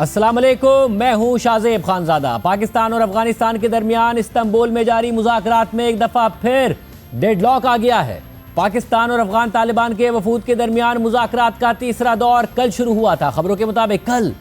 अस्सलाम वालेकुम, मैं हूं शाहजेब खानजादा। पाकिस्तान और अफगानिस्तान के दरमियान इस्तांबुल में जारी मुज़ाकरात में एक दफ़ा फिर डेडलॉक आ गया है। पाकिस्तान और अफगान तालिबान के वफूद के दरमियान मुज़ाकरात का तीसरा दौर कल शुरू हुआ था। खबरों के मुताबिक कल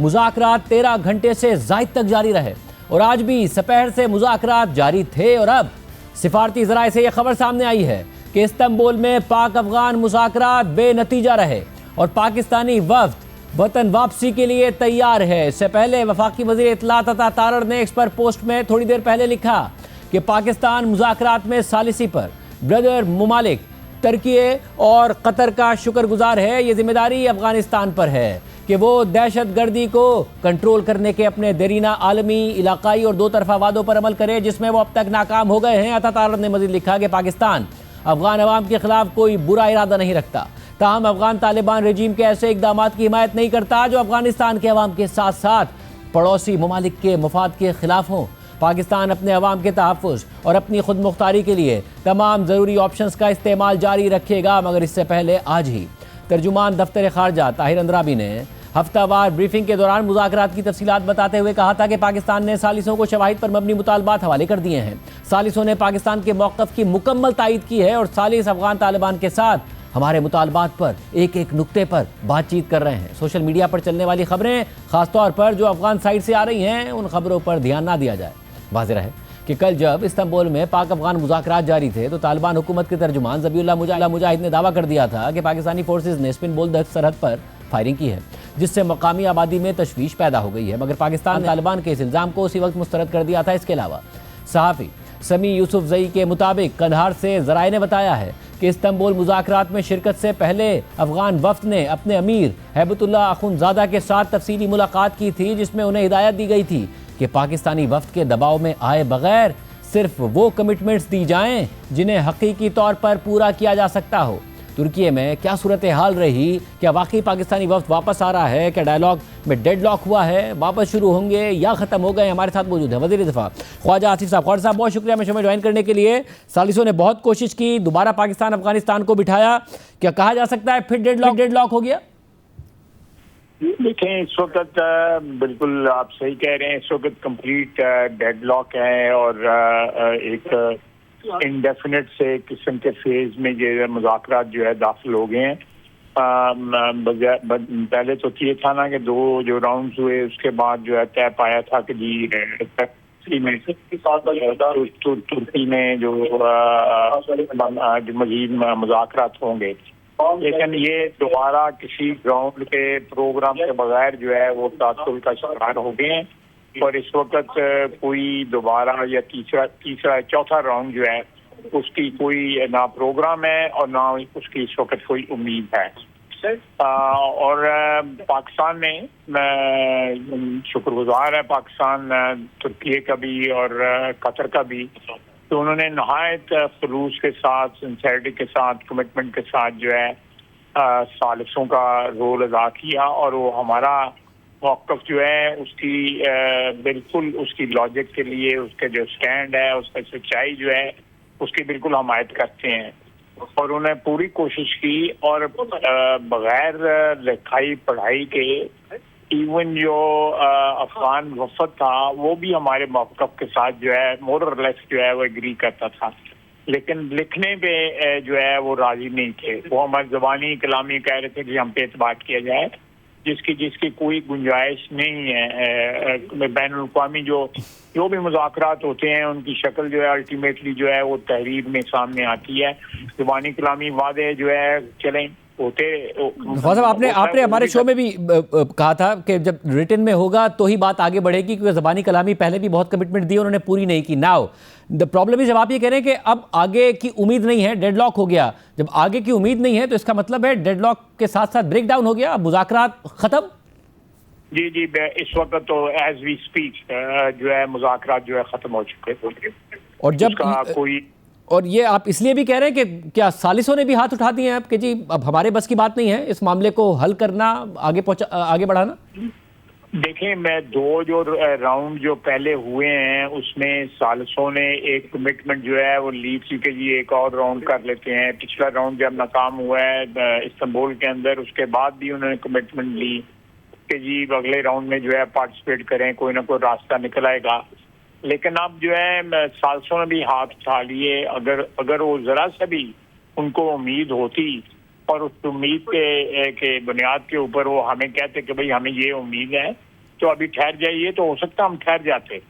मुज़ाकरात 13 घंटे से ज़ायद तक जारी रहे और आज भी दोपहर से मुज़ाकरात जारी थे। और अब सिफारती ज़राए से यह खबर सामने आई है कि इस्तांबुल में पाक अफगान मुज़ाकरात बेनतीजा रहे और पाकिस्तानी वफ्द वतन वापसी के लिए तैयार है। इससे पहले वफाकी वज़ीर इत्तलात अता तारड़ ने एक्स पर पोस्ट में थोड़ी देर पहले लिखा कि पाकिस्तान मुज़ाकरात में सालिसी पर ब्रदर मुमालिक तुर्की और कतर का शुक्रगुजार है। ये जिम्मेदारी अफगानिस्तान पर है कि वो दहशत गर्दी को कंट्रोल करने के अपने देरीना आलमी, इलाकाई और दो तरफा वादों पर अमल करे जिसमें वो अब तक नाकाम हो गए हैं। अता तारड़ ने मज़ीद लिखा कि पाकिस्तान अफगान अवाम के खिलाफ कोई बुरा इरादा नहीं रखता, ताहम अफगान तालिबान रजीम के ऐसे इकदामात की हिमायत नहीं करता जो अफगानिस्तान के अवाम के साथ साथ पड़ोसी ममालिक के मफाद के खिलाफ हों। पाकिस्तान अपने अवाम के तहफ़्फ़ुज़ और अपनी खुद मुख्तारी के लिए तमाम ज़रूरी ऑप्शंस का इस्तेमाल जारी रखेगा। मगर इससे पहले आज ही तर्जुमान दफ्तर ख़ारजा ताहिर अंद्राबी ने हफ्तावार ब्रीफिंग के दौरान मुज़ाकरात की तफसीलात बताते हुए कहा था कि पाकिस्तान ने सालिसों को शवाहिद पर मबनी मुतालबात हवाले कर दिए हैं। सालिसों ने पाकिस्तान के मौक़िफ़ की मुकम्मल तायीद की है और सालिस अफगान तालिबान के साथ हमारे मुतालबात पर एक एक नुक्ते पर बातचीत कर रहे हैं। सोशल मीडिया पर चलने वाली खबरें, ख़ासतौर पर जो अफगान साइड से आ रही हैं, उन खबरों पर ध्यान ना दिया जाए। वाज़ेह है कि कल जब इस्तांबुल में पाक अफगान मुज़ाकरात जारी थे तो तालिबान हुकूमत के तर्जुमान ज़बीउल्लाह मुजाहिद ने दावा कर दिया था कि पाकिस्तानी फोर्सेज ने स्पिन बोल सरहद पर फायरिंग की है जिससे मकामी आबादी में तशवीश पैदा हो गई है। मगर पाकिस्तान ने तालिबान के इस इल्ज़ाम को उसी वक्त मुस्तरद कर दिया था। इसके अलावा सहाफ़ी समी यूसुफजई के मुताबिक कंधार से ज़राए ने बताया है कि इस्तांबुल मुज़ाकरात में शिरकत से पहले अफगान वफ़द ने अपने अमीर हैबतुल्लाह अखुंज़ादा के साथ तफसीली मुलाकात की थी जिसमें उन्हें हिदायत दी गई थी कि पाकिस्तानी वफ़द के दबाव में आए बगैर सिर्फ वो कमिटमेंट्स दी जाएं जिन्हें हकीकी तौर पर पूरा किया जा सकता हो। तुर्की में क्या सूरत हाल रही? क्या वाकई पाकिस्तानी वफ़द वापस आ रहा है? क्या डायलॉग में डेडलॉक हुआ है? वापस शुरू होंगे या ख़त्म हो गए? हमारे साथ मौजूद है वज़ीर दिफ़ा ख्वाजा आसिफ साहब। ख्वाजा साहब, बहुत शुक्रिया में शो में ज्वाइन करने के लिए। सालिसों ने बहुत कोशिश की, दोबारा पाकिस्तान अफगानिस्तान को बिठाया, क्या कहा जा सकता है फिर डेडलॉक हो गया? देखें, इस वक्त बिल्कुल आप सही कह रहे हैं, इस वक्त कंप्लीट डेडलॉक है और एक इंडेफिनेट से किस्म के फेज में जो मुज़ाकरात जो है दाखिल हो गए हैं। पहले तो ये था ना कि दो जो राउंड्स हुए उसके बाद जो है तय पाया था कि जी तुर्की में जो मजीद मुज़ाकरात होंगे, लेकिन ये दोबारा किसी ग्राउंड के प्रोग्राम के बगैर जो है वो तासुल का शिकार हो गए हैं और इस वक्त कोई दोबारा या तीसरा चौथा राउंड जो है उसकी कोई ना प्रोग्राम है और ना उसकी इस वक्त कोई उम्मीद है। और पाकिस्तान ने शुक्रगुजार है, पाकिस्तान तुर्की का भी और कतर का भी, तो उन्होंने नहायत खलूस के साथ, सिंसेरिटी के साथ, कमिटमेंट के साथ जो है सालिसों का रोल अदा किया और वो हमारा मौक़िफ़ जो है उसकी बिल्कुल उसकी लॉजिक के लिए उसके जो स्टैंड है, उसका सच्चाई जो है उसकी बिल्कुल हमायत करते हैं और उन्हें पूरी कोशिश की और बग़ैर लिखाई पढ़ाई के इवन जो अफगान वफ़द था वो भी हमारे मौक़िफ़ के साथ जो है मोर और लेस जो है वो एग्री करता था, लेकिन लिखने पे जो है वो राज़ी नहीं थे। वो हमारी ज़बानी कलामी कह रहे थे कि हम पे एतबार किया जाए, जिसकी कोई गुंजाइश नहीं है। बैनुल अक़वामी जो भी मुज़ाकरात होते हैं उनकी शक्ल जो है अल्टीमेटली जो है वो तहरीर में सामने आती है। ज़बानी कलामी वादे जो है चलें होते। साहब, आपने हमारे शो में भी कहा था कि जब रिटन में होगा तो ही बात आगे बढ़ेगी, क्योंकि ज़बानी कलामी पहले भी बहुत कमिटमेंट दी उन्होंने पूरी नहीं की। नाउ द प्रॉब्लम इज, जब आप ये कह रहे हैं कि अब आगे की उम्मीद नहीं है, डेडलॉक हो गया, जब आगे की उम्मीद नहीं है तो इसका मतलब है डेडलॉक के साथ साथ ब्रेक डाउन हो गया, मुज़ाकरात खत्म? जी, इस वक्त तो एज वी स्पीक जो है मुज़ाकरात जो है ख़त्म हो चुके हैं। और जब कोई, और ये आप इसलिए भी कह रहे हैं कि क्या सालिसों ने भी हाथ उठा दिए हैं अब कि जी अब हमारे बस की बात नहीं है इस मामले को हल करना, आगे बढ़ाना? देखें, मैं दो जो राउंड जो पहले हुए हैं उसमें सालिसों ने एक कमिटमेंट जो है वो ली थी कि जी एक और राउंड कर लेते हैं। पिछला राउंड जब नाकाम हुआ है इस्तांबुल के अंदर, उसके बाद भी उन्होंने कमिटमेंट ली कि जी अगले राउंड में जो है पार्टिसिपेट करें, कोई ना कोई रास्ता निकल आएगा। लेकिन अब जो है साल्सों ने भी हाथ उठा लिए। अगर वो जरा सा भी उनको उम्मीद होती और उस उम्मीद के बुनियाद के ऊपर वो हमें कहते कि भाई हमें ये उम्मीद है तो अभी ठहर जाइए, तो हो सकता हम ठहर जाते।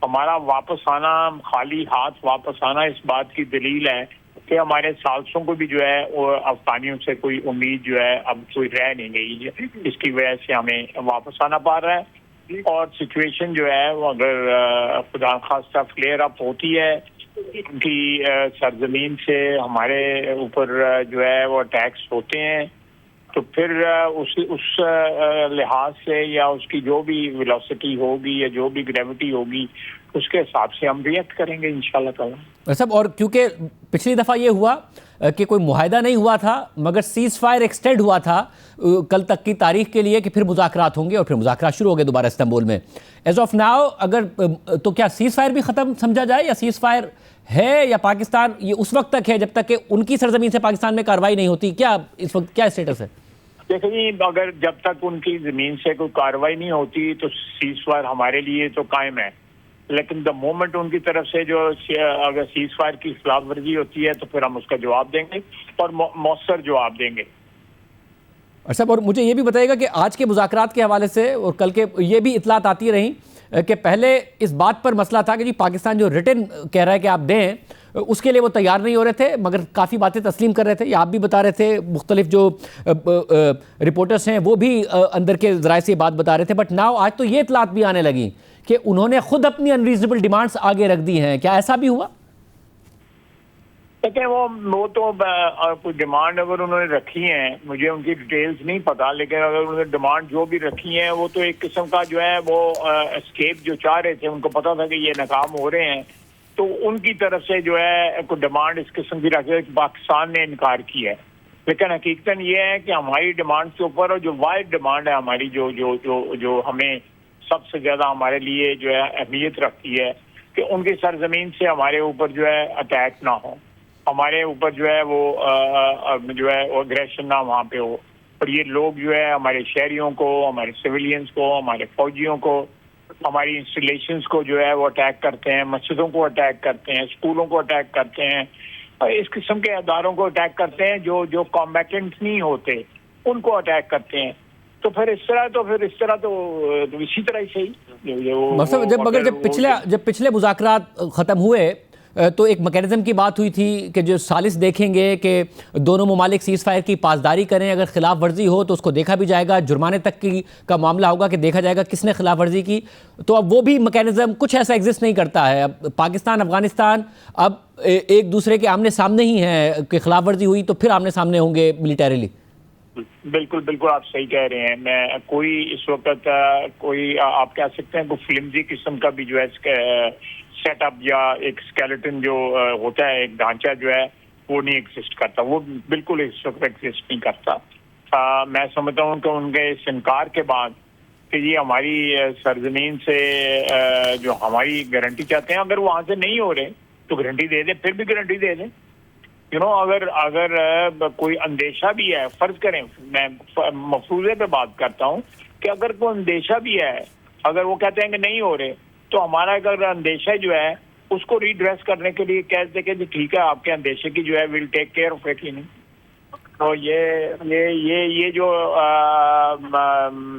हमारा वापस आना, खाली हाथ वापस आना, इस बात की दलील है कि हमारे साल्सों को भी जो है वो अफगानियों से कोई उम्मीद जो है अब कोई रह नहीं गई, इसकी वजह से हमें वापस आना पा रहा है। और सिचुएशन जो है वो अगर खुदा खास्ता फ्लेयर अप होती है कि सरजमीन से हमारे ऊपर जो है वो अटैक्स होते हैं, तो फिर उस लिहाज से या उसकी जो भी वेलोसिटी होगी या जो भी ग्रेविटी होगी उसके हिसाब से हम रिएक्ट करेंगे इंशाल्लाह ताला। सब और क्योंकि पिछली दफ़ा ये हुआ कि कोई मुआहदा नहीं हुआ था मगर सीज़ फायर एक्सटेंड हुआ था कल तक की तारीख के लिए कि फिर मुज़ाकरात होंगे, और फिर मुज़ाकरात शुरू हो गए दोबारा इस्तांबुल में। एज ऑफ नाउ अगर तो क्या सीज़ फायर भी ख़त्म समझा जाए, या सीज़ फायर है या पाकिस्तान ये उस वक्त तक है जब तक कि उनकी सरजमीन से पाकिस्तान में कार्रवाई नहीं होती? क्या इस वक्त क्या स्टेटस है? देखिए, अगर जब तक उनकी ज़मीन से कोई कार्रवाई नहीं होती तो सीज़ फायर हमारे लिए तो कायम है, लेकिन द मोमेंट उनकी तरफ से जो अगर सीज़ फायर की खिलाफ वर्जी होती है तो फिर हम उसका जवाब देंगे और मौसर जवाब देंगे। अच्छा, और मुझे ये भी बताइएगा कि आज के मुज़ाकरात के हवाले से और कल के ये भी इतलात आती रहीं कि पहले इस बात पर मसला था कि जी पाकिस्तान जो रिटन कह रहा है कि आप दें, उसके लिए वो तैयार नहीं हो रहे थे, मगर काफ़ी बातें तस्लीम कर रहे थे, या आप भी बता रहे थे, मुख्तलिफ जो रिपोर्टर्स हैं वो भी अंदर के ज़राए से बात बता रहे थे। बट नाउ आज तो ये इतलात भी आने लगी कि उन्होंने खुद अपनी अनरीजनेबल डिमांड्स आगे रख दी हैं। क्या ऐसा भी हुआ? देखिए, वो तो कोई डिमांड अगर उन्होंने रखी है, मुझे उनकी डिटेल्स नहीं पता, लेकिन अगर उन्होंने डिमांड जो भी रखी है वो तो एक किस्म का जो है वो एस्केप जो चाह रहे थे, उनको पता था कि ये नाकाम हो रहे हैं, तो उनकी तरफ से जो है कोई डिमांड इस किस्म की रखी, पाकिस्तान ने इनकार किया है। लेकिन हकीकतन ये है कि हमारी डिमांड के ऊपर, और जो वाइड डिमांड है हमारी, जो जो जो जो हमें सबसे ज्यादा हमारे लिए जो है अहमियत रखती है कि उनकी सरजमीन से हमारे ऊपर जो है अटैक ना हो, हमारे ऊपर जो है वो जो है अग्रेशन ना वहाँ पे हो। और ये लोग जो है हमारे शहरियों को, हमारे सिविलियंस को, हमारे फौजियों को, हमारी इंस्टॉलेशंस को जो है वो अटैक करते हैं, मस्जिदों को अटैक करते हैं, स्कूलों को अटैक करते हैं, और इस किस्म के अदारों को अटैक करते हैं जो कॉम्बैटेंट नहीं होते, उनको अटैक करते हैं। तो फिर इस तरह तो इसी तरह ही सही मगर जब पिछले मुज़ाकरात ख़त्म हुए तो एक मैकेनिज्म की बात हुई थी कि जो सालिस देखेंगे कि दोनों ममालिक सीज़ फायर की पासदारी करें, अगर खिलाफ वर्जी हो तो उसको देखा भी जाएगा, जुर्माने तक का मामला होगा कि देखा जाएगा किसने खिलाफ वर्जी की। तो अब वो भी मैकेनिज्म कुछ ऐसा एग्जिस्ट नहीं करता है। अब पाकिस्तान अफगानिस्तान अब एक दूसरे के आमने सामने ही है कि खिलाफ वर्जी हुई तो फिर आमने सामने होंगे मिलिटरीली। बिल्कुल बिल्कुल आप सही कह रहे हैं। मैं कोई इस वक्त कोई आप कह सकते हैं कोई फ्लिमजी किस्म का भी जो है सेटअप या एक स्केलेटन जो होता है, एक ढांचा जो है वो नहीं एग्जिस्ट करता, वो बिल्कुल इस वक्त एग्जिस्ट नहीं करता। मैं समझता हूँ कि उनके इस इनकार के बाद कि ये हमारी सरजमीन से जो हमारी गारंटी चाहते हैं, अगर वहाँ से नहीं हो रहे तो गारंटी दे दें, फिर भी गारंटी दे दें। अगर कोई अंदेशा भी है, फर्ज करें, मैं मफरूजे पे बात करता हूँ कि अगर कोई अंदेशा भी है, अगर वो कहते हैं कि नहीं हो रहे, तो हमारा अगर अंदेशा जो है उसको रीड्रेस करने के लिए कहते हैं कि ठीक है, आपके अंदेशे की जो है will take care of it ही नहीं। तो ये जो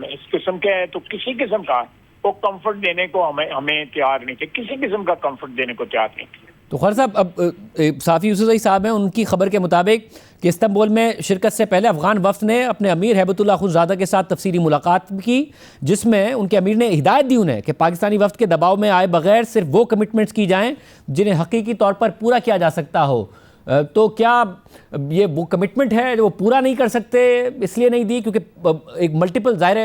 इस किस्म के है, तो किसी किस्म का वो कंफर्ट देने को हमें तैयार नहीं थे, किसी किस्म का कंफर्ट देने को तैयार नहीं थे। तो खैर साहब, अब साफ़ी यूसुफ़ज़ई साहब हैं, उनकी खबर के मुताबिक कि इस्तांबुल में शिरकत से पहले अफ़गान वफ़द ने अपने अमीर हैबतुल्लाह खुंज़ादा के साथ तफसीली मुलाकात की, जिसमें उनके अमीर ने हिदायत दी उन्हें कि पाकिस्तानी वफ़द के दबाव में आए बगैर सिर्फ वो कमिटमेंट्स की जाएँ जिन्हें हकीकी तौर पर पूरा किया जा सकता हो। तो क्या ये वो कमिटमेंट है जो वो पूरा नहीं कर सकते, इसलिए नहीं दी क्योंकि एक मल्टीपल ज़ाहिर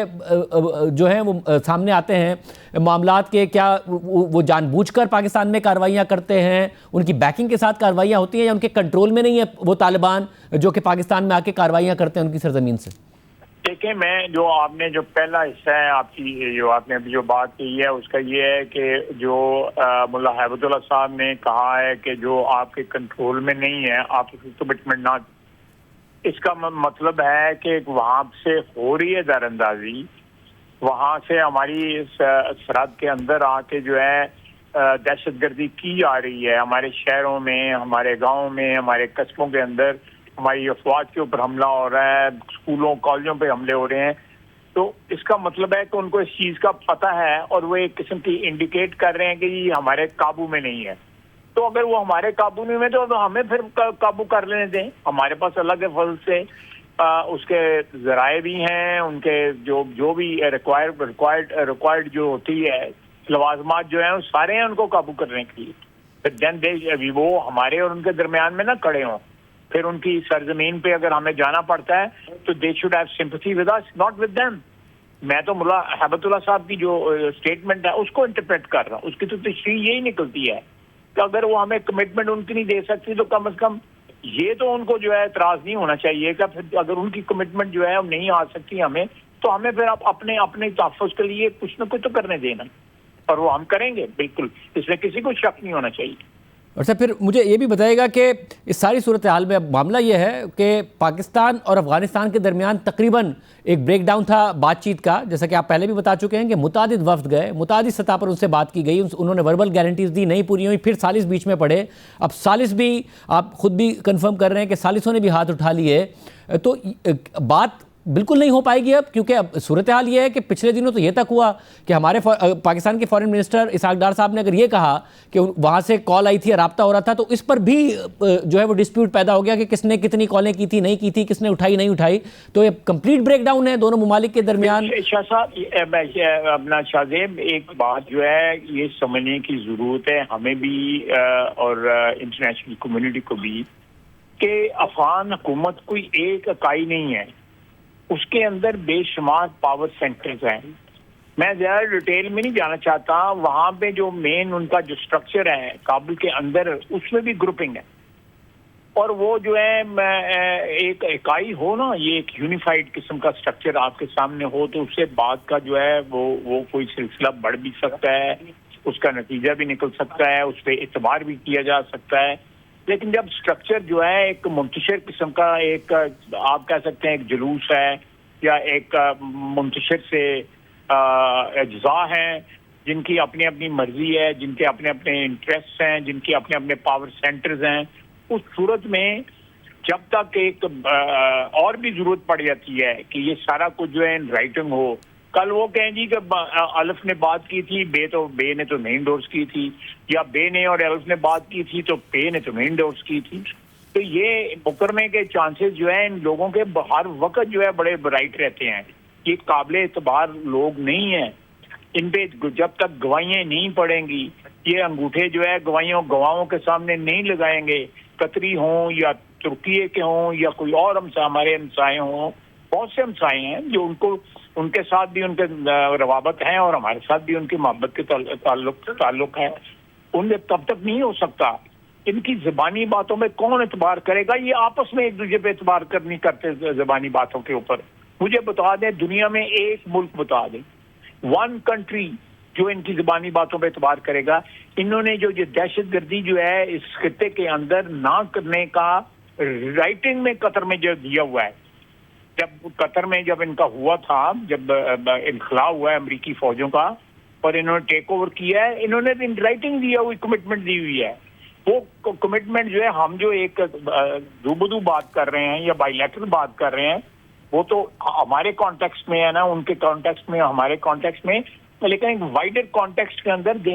जो हैं वो सामने आते हैं मामलात के? क्या वो जानबूझकर पाकिस्तान में कार्रवाइयाँ करते हैं, उनकी बैकिंग के साथ कार्रवाइयाँ होती हैं, या उनके कंट्रोल में नहीं है वो तालिबान जो कि पाकिस्तान में आके कार्रवाइयाँ करते हैं उनकी सरजमीन से? देखिए, मैं जो आपने जो पहला हिस्सा है आपकी जो आपने अभी जो बात की है उसका ये है कि जो मुल्ला हैबतुल्लाह साहब ने कहा है कि जो आपके कंट्रोल में नहीं है आप कमिटमेंट ना, इसका मतलब है कि वहाँ से हो रही है दरअंदाजी वहाँ से हमारी सरहद के अंदर आके जो है दहशतगर्दी की जा रही है। हमारे शहरों में, हमारे गाँव में, हमारे कस्बों के अंदर हमारी अफवाज के ऊपर हमला हो रहा है, स्कूलों कॉलेजों पे हमले हो रहे हैं। तो इसका मतलब है कि उनको इस चीज़ का पता है और वो एक किस्म की इंडिकेट कर रहे हैं कि ये हमारे काबू में नहीं है। तो अगर वो हमारे काबू में है तो हमें फिर काबू कर लेने दें। हमारे पास अलग है फजल से उसके जराए भी हैं, उनके जो भी रिक्वायर्ड जो होती है लवाजमात जो है वो सारे हैं उनको काबू करने के लिए। फिर देन वो हमारे और उनके दरमियान में ना खड़े हों। फिर उनकी सरजमीन पे अगर हमें जाना पड़ता है तो they should have sympathy with us, not with them. मैं तो मुल्ला हैबतुल्लाह साहब की जो स्टेटमेंट है उसको इंटरप्रेट कर रहा हूँ। उसकी तो तशरीह यही निकलती है कि अगर वो हमें कमिटमेंट उनकी नहीं दे सकती तो कम से कम ये तो उनको जो है एतराज नहीं होना चाहिए कि फिर अगर उनकी कमिटमेंट जो है वो नहीं आ सकती हमें, तो हमें फिर आप अपने तहफ़्फ़ुज़ के लिए कुछ ना कुछ तो करने देना, और वो हम करेंगे बिल्कुल, इसमें किसी को शक नहीं होना चाहिए। और सर फिर मुझे ये भी बताइएगा कि इस सारी सूरत हाल में अब मामला ये है कि पाकिस्तान और अफगानिस्तान के दरमियान तकरीबन एक ब्रेकडाउन था बातचीत का, जैसा कि आप पहले भी बता चुके हैं कि मुतादिद वफ्द गए, मुतादिद सतह पर उनसे बात की गई, उन्होंने वर्बल गारंटीज दी, नहीं पूरी हुई, फिर सालिस बीच में पड़े। अब सालिस भी आप खुद भी कंफर्म कर रहे हैं कि सालिसों ने भी हाथ उठा लिए, तो बात बिल्कुल नहीं हो पाएगी अब, क्योंकि अब सूरत हाल ये है कि पिछले दिनों तो ये तक हुआ कि हमारे पाकिस्तान के फॉरेन मिनिस्टर इसहाक डार साहब ने अगर ये कहा कि वहाँ से कॉल आई थी, राब्ता हो रहा था, तो इस पर भी जो है वो डिस्प्यूट पैदा हो गया कि किसने कितनी कॉलें की थी, नहीं की थी, किसने उठाई नहीं उठाई। तो ये कंप्लीट ब्रेकडाउन है दोनों ममालिक के दरमियान। शाह साहब, अपना शाहजेब, एक बात जो है ये समझने की ज़रूरत है हमें भी और इंटरनेशनल कम्युनिटी को भी कि अफगान हुकूमत कोई एक इकाई नहीं है, उसके अंदर बेशुमार पावर सेंटर्स हैं। मैं ज़्यादा डिटेल में नहीं जाना चाहता। वहाँ पे जो मेन उनका जो स्ट्रक्चर है काबुल के अंदर, उसमें भी ग्रुपिंग है, और वो जो है एक इकाई हो ना, ये एक यूनिफाइड किस्म का स्ट्रक्चर आपके सामने हो, तो उससे बात का जो है वो कोई सिलसिला बढ़ भी सकता है, उसका नतीजा भी निकल सकता है, उस पर एतबार भी किया जा सकता है। लेकिन जब स्ट्रक्चर जो है एक मुंतशिर किस्म का, एक आप कह सकते हैं एक जुलूस है या एक मुंतशिर से अज्जा हैं जिनकी अपनी अपनी मर्जी है, जिनके अपने अपने इंटरेस्ट हैं, जिनके अपने अपने पावर सेंटर्स हैं, उस सूरत में जब तक एक और भी जरूरत पड़ जाती है कि ये सारा कुछ जो है राइटिंग हो। कल वो कहें जी कि अल्फ ने बात की थी, बे ने तो नहीं इंडोर्स की थी, या बे ने और अल्फ ने बात की थी तो पे ने तो नहीं इंडोर्स की थी। तो ये मुकरमे के चांसेस जो है इन लोगों के हर वक्त जो है बड़े ब्राइट रहते हैं। ये काबिल एतबार लोग नहीं है, इन पे जब तक गवाहियाँ नहीं पड़ेंगी, ये अंगूठे जो है गवाहों के सामने नहीं लगाएंगे, कतरी हों या तुर्की के हों या कोई और हमारे हमसाए हों, बहुत से हमसाए हैं जो उनके साथ भी उनके रवाबत हैं और हमारे साथ भी उनकी मोहब्बत के ताल्लुक है, उनमें तब तक नहीं हो सकता। इनकी ज़बानी बातों में कौन एतबार करेगा? ये आपस में एक दूसरे पे एतबार नहीं करते ज़बानी बातों के ऊपर। मुझे बता दें, दुनिया में एक मुल्क बता दें, वन कंट्री जो इनकी ज़बानी बातों पे एतबार करेगा। इन्होंने जो दहशतगर्दी जो है इस खित्ते के अंदर ना करने का राइटिंग में कतर में जो दिया हुआ है, जब कतर में जब इनका हुआ था, जब इनखला हुआ है अमेरिकी फौजों का और इन्होंने टेक ओवर किया है, इन्होंने इन राइटिंग दिया हुई कमिटमेंट दी हुई है। वो कमिटमेंट जो है हम जो एक रूबरू बात कर रहे हैं या बायलैटरल बात कर रहे हैं, वो तो हमारे कॉन्टेक्स्ट में है ना, उनके कॉन्टेक्स्ट में, हमारे कॉन्टेक्स्ट में, लेकिन एक वाइडर कॉन्टेक्स्ट के अंदर they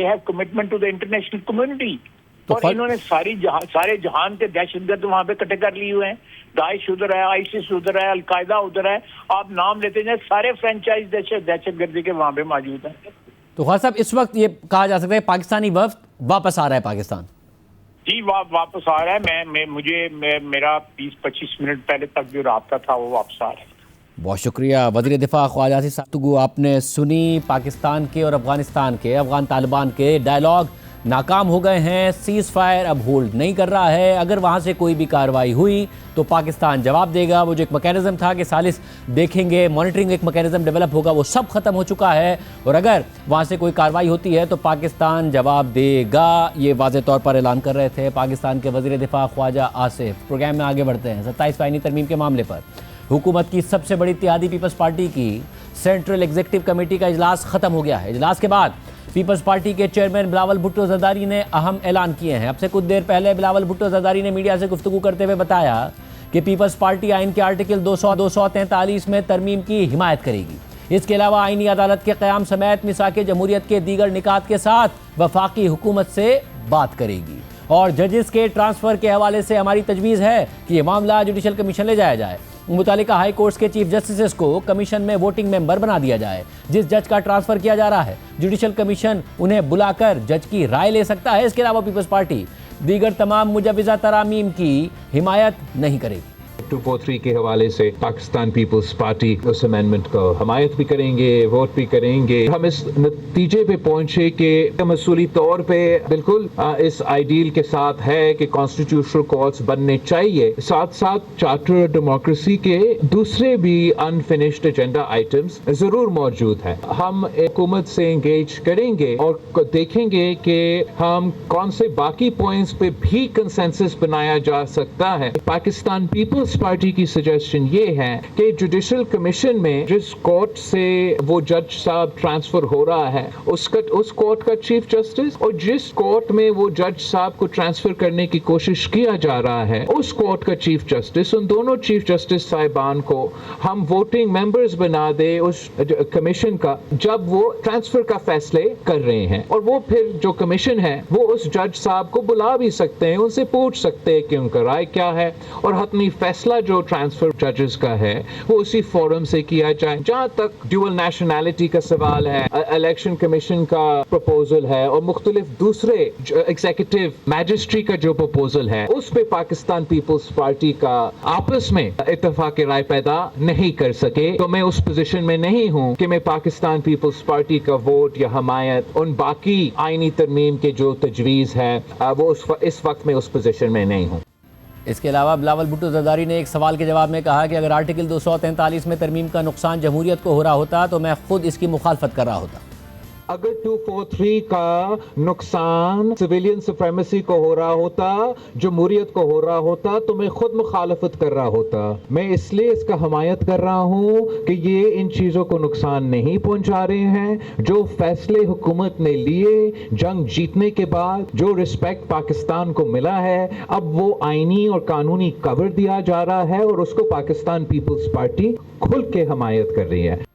have commitment to the international community. और इन्होंने सारे जहान के दहशतगर्द वहां पे इकट्ठे कर लिए हुए हैं। दाइश उधर है, आईसिस उधर है, अलकायदा उधर है, आप नाम लेते जाए, सारे फ्रेंचाइज दहशतगर्दी के वहां पे मौजूद हैं। तो ख्वाजा साहब, इस वक्त ये कहा जा सकता है पाकिस्तानी वफ्द वापस आ रहा है पाकिस्तान? जी, वापस आ रहा है। मेरा 20-25 मिनट पहले तक जो राब्ता था वो वापस आ रहा है। बहुत शुक्रिया वज़ीर दिफा ख्वाजा आसिफ साहब। आपने सुनी पाकिस्तान के और अफगानिस्तान के, अफगान तालिबान के डायलॉग नाकाम हो गए हैं, सीज़ फायर अब होल्ड नहीं कर रहा है। अगर वहाँ से कोई भी कार्रवाई हुई तो पाकिस्तान जवाब देगा। वो जो एक मैकेनिज़्म था कि सालिस देखेंगे, मॉनिटरिंग एक मैकेनिज़्म डेवलप होगा, वो सब ख़त्म हो चुका है। और अगर वहाँ से कोई कार्रवाई होती है तो पाकिस्तान जवाब देगा, ये वाज़े तौर पर ऐलान कर रहे थे पाकिस्तान के वज़ीर दिफा ख्वाजा आसिफ। प्रोग्राम में आगे बढ़ते हैं 27 आईनी तरमीम के मामले पर। हुकूमत की सबसे बड़ी इत्तेहादी पीपल्स पार्टी की सेंट्रल एग्जीक्यूटिव कमेटी का इजलास खत्म हो गया है। इजलास के बाद पीपल्स पार्टी के चेयरमैन बिलावल भुट्टो जरदारी ने अहम ऐलान किए हैं। अब से कुछ देर पहले बिलावल भुट्टो जरदारी ने मीडिया से गुफ्तगू करते हुए बताया कि पीपल्स पार्टी आइन के आर्टिकल 243 में तरमीम की हिमायत करेगी। इसके अलावा आइनी अदालत के क़याम समेत मिसाक जमहूरियत के दीगर निकात के साथ वफाकी हुकूमत से बात करेगी। और जजेस के ट्रांसफ़र के हवाले से हमारी तजवीज़ है कि ये मामला जुडिशल कमीशन ले जाया जाए। मुतालिका हाई कोर्ट्स के चीफ जस्टिस को कमीशन में वोटिंग मेंबर बना दिया जाए। जिस जज का ट्रांसफर किया जा रहा है, जुडिशल कमीशन उन्हें बुलाकर जज की राय ले सकता है। इसके अलावा पीपल्स पार्टी दीगर तमाम मुजव्वज़ा तरामीम की हिमायत नहीं करेगी। 243 के हवाले से पाकिस्तान पीपल्स पार्टी उस अमेंडमेंट को हमायत भी करेंगे, वोट भी करेंगे। हम इस नतीजे पे पहुंचे कि मसूली तौर पे बिल्कुल इस आइडियल के साथ है कि कॉन्स्टिट्यूशनल कोर्ट्स बनने चाहिए। साथ साथ चार्टर डेमोक्रेसी के दूसरे भी अनफिनिश्ड एजेंडा आइटम्स जरूर मौजूद हैं। हम हुकूमत से इंगेज करेंगे और देखेंगे कि हम कौन से बाकी पॉइंट्स पे भी कंसेंसस बनाया जा सकता है। पाकिस्तान पीपल्स पार्टी की सजेशन ये है कि जुडिशल कमीशन में जिस कोर्ट से वो जज साहब ट्रांसफर हो रहा है उस कोर्ट का चीफ जस्टिस और जिस कोर्ट में वो जज साहब को ट्रांसफर करने की कोशिश किया जा रहा है उस कोर्ट का चीफ जस्टिस, उन दोनों चीफ जस्टिस साहिबान को हम वोटिंग मेंबर्स बना दे उस कमीशन का जब वो ट्रांसफर का फैसले कर रहे हैं। और वो फिर जो कमीशन है वो उस जज साहब को बुला भी सकते हैं, उनसे पूछ सकते हैं कि उनका राय क्या है और हतमी फैसला जो ट्रांसफर जजेस का है वो उसी फोरम से किया जाए। जहां तक ड्यूअल नेशनैलिटी का सवाल है, इलेक्शन कमीशन का प्रपोजल है और मुख्तलिफ दूसरे एग्जीक्यूटिव मैजिस्ट्री का जो प्रपोजल है उस पे पाकिस्तान पीपल्स पार्टी का आपस में इत्तेफाक राय पैदा नहीं कर सके, तो मैं उस पोजीशन में नहीं हूं कि मैं पाकिस्तान पीपल्स पार्टी का वोट या हमायत उन बाकी आईनी तरमीम के जो तजवीज़ है वो इस वक्त में उस पोजीशन में नहीं हूं। इसके अलावा बिलावल भुट्टो जरदारी ने एक सवाल के जवाब में कहा कि अगर आर्टिकल 243 में तरमीम का नुकसान जमहूरियत को हो रहा होता तो मैं खुद इसकी मुखालफत कर रहा होता। अगर 243 का नुकसान सिविलियन सुप्रीमेसी को हो रहा होता, जमहूरियत को हो रहा होता, तो मैं खुद मुखालफत कर रहा होता। मैं इसलिए इसका हमायत कर रहा हूँ कि ये इन चीज़ों को नुकसान नहीं पहुँचा रहे हैं। जो फैसले हुकूमत ने लिए जंग जीतने के बाद, जो रिस्पेक्ट पाकिस्तान को मिला है, अब वो आईनी और कानूनी कवर दिया जा रहा है और उसको पाकिस्तान पीपल्स पार्टी खुल के हमायत कर रही है।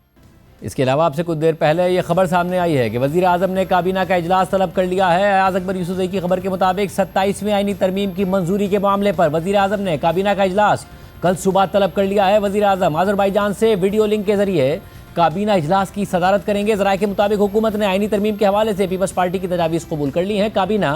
इसके अलावा आपसे कुछ देर पहले ये खबर सामने आई है कि वज़ीर आज़म ने काबीना का इजलास तलब कर लिया है। अयाज अकबर यूसुफ़ज़ई की खबर के मुताबिक 27वीं आईनी तरमीम की मंजूरी के मामले पर वज़ीर आज़म ने काबीना का इजलास कल सुबह तलब कर लिया है। वज़ीर आज़म अज़रबैजान से वीडियो लिंक के जरिए काबीना इजलास की सदारत करेंगे। ज़राए के मुताबिक हुकूमत ने आईनी तरमीम के हवाले से पीपल्स पार्टी की तजावीज़ कबूल कर ली हैं। काबीना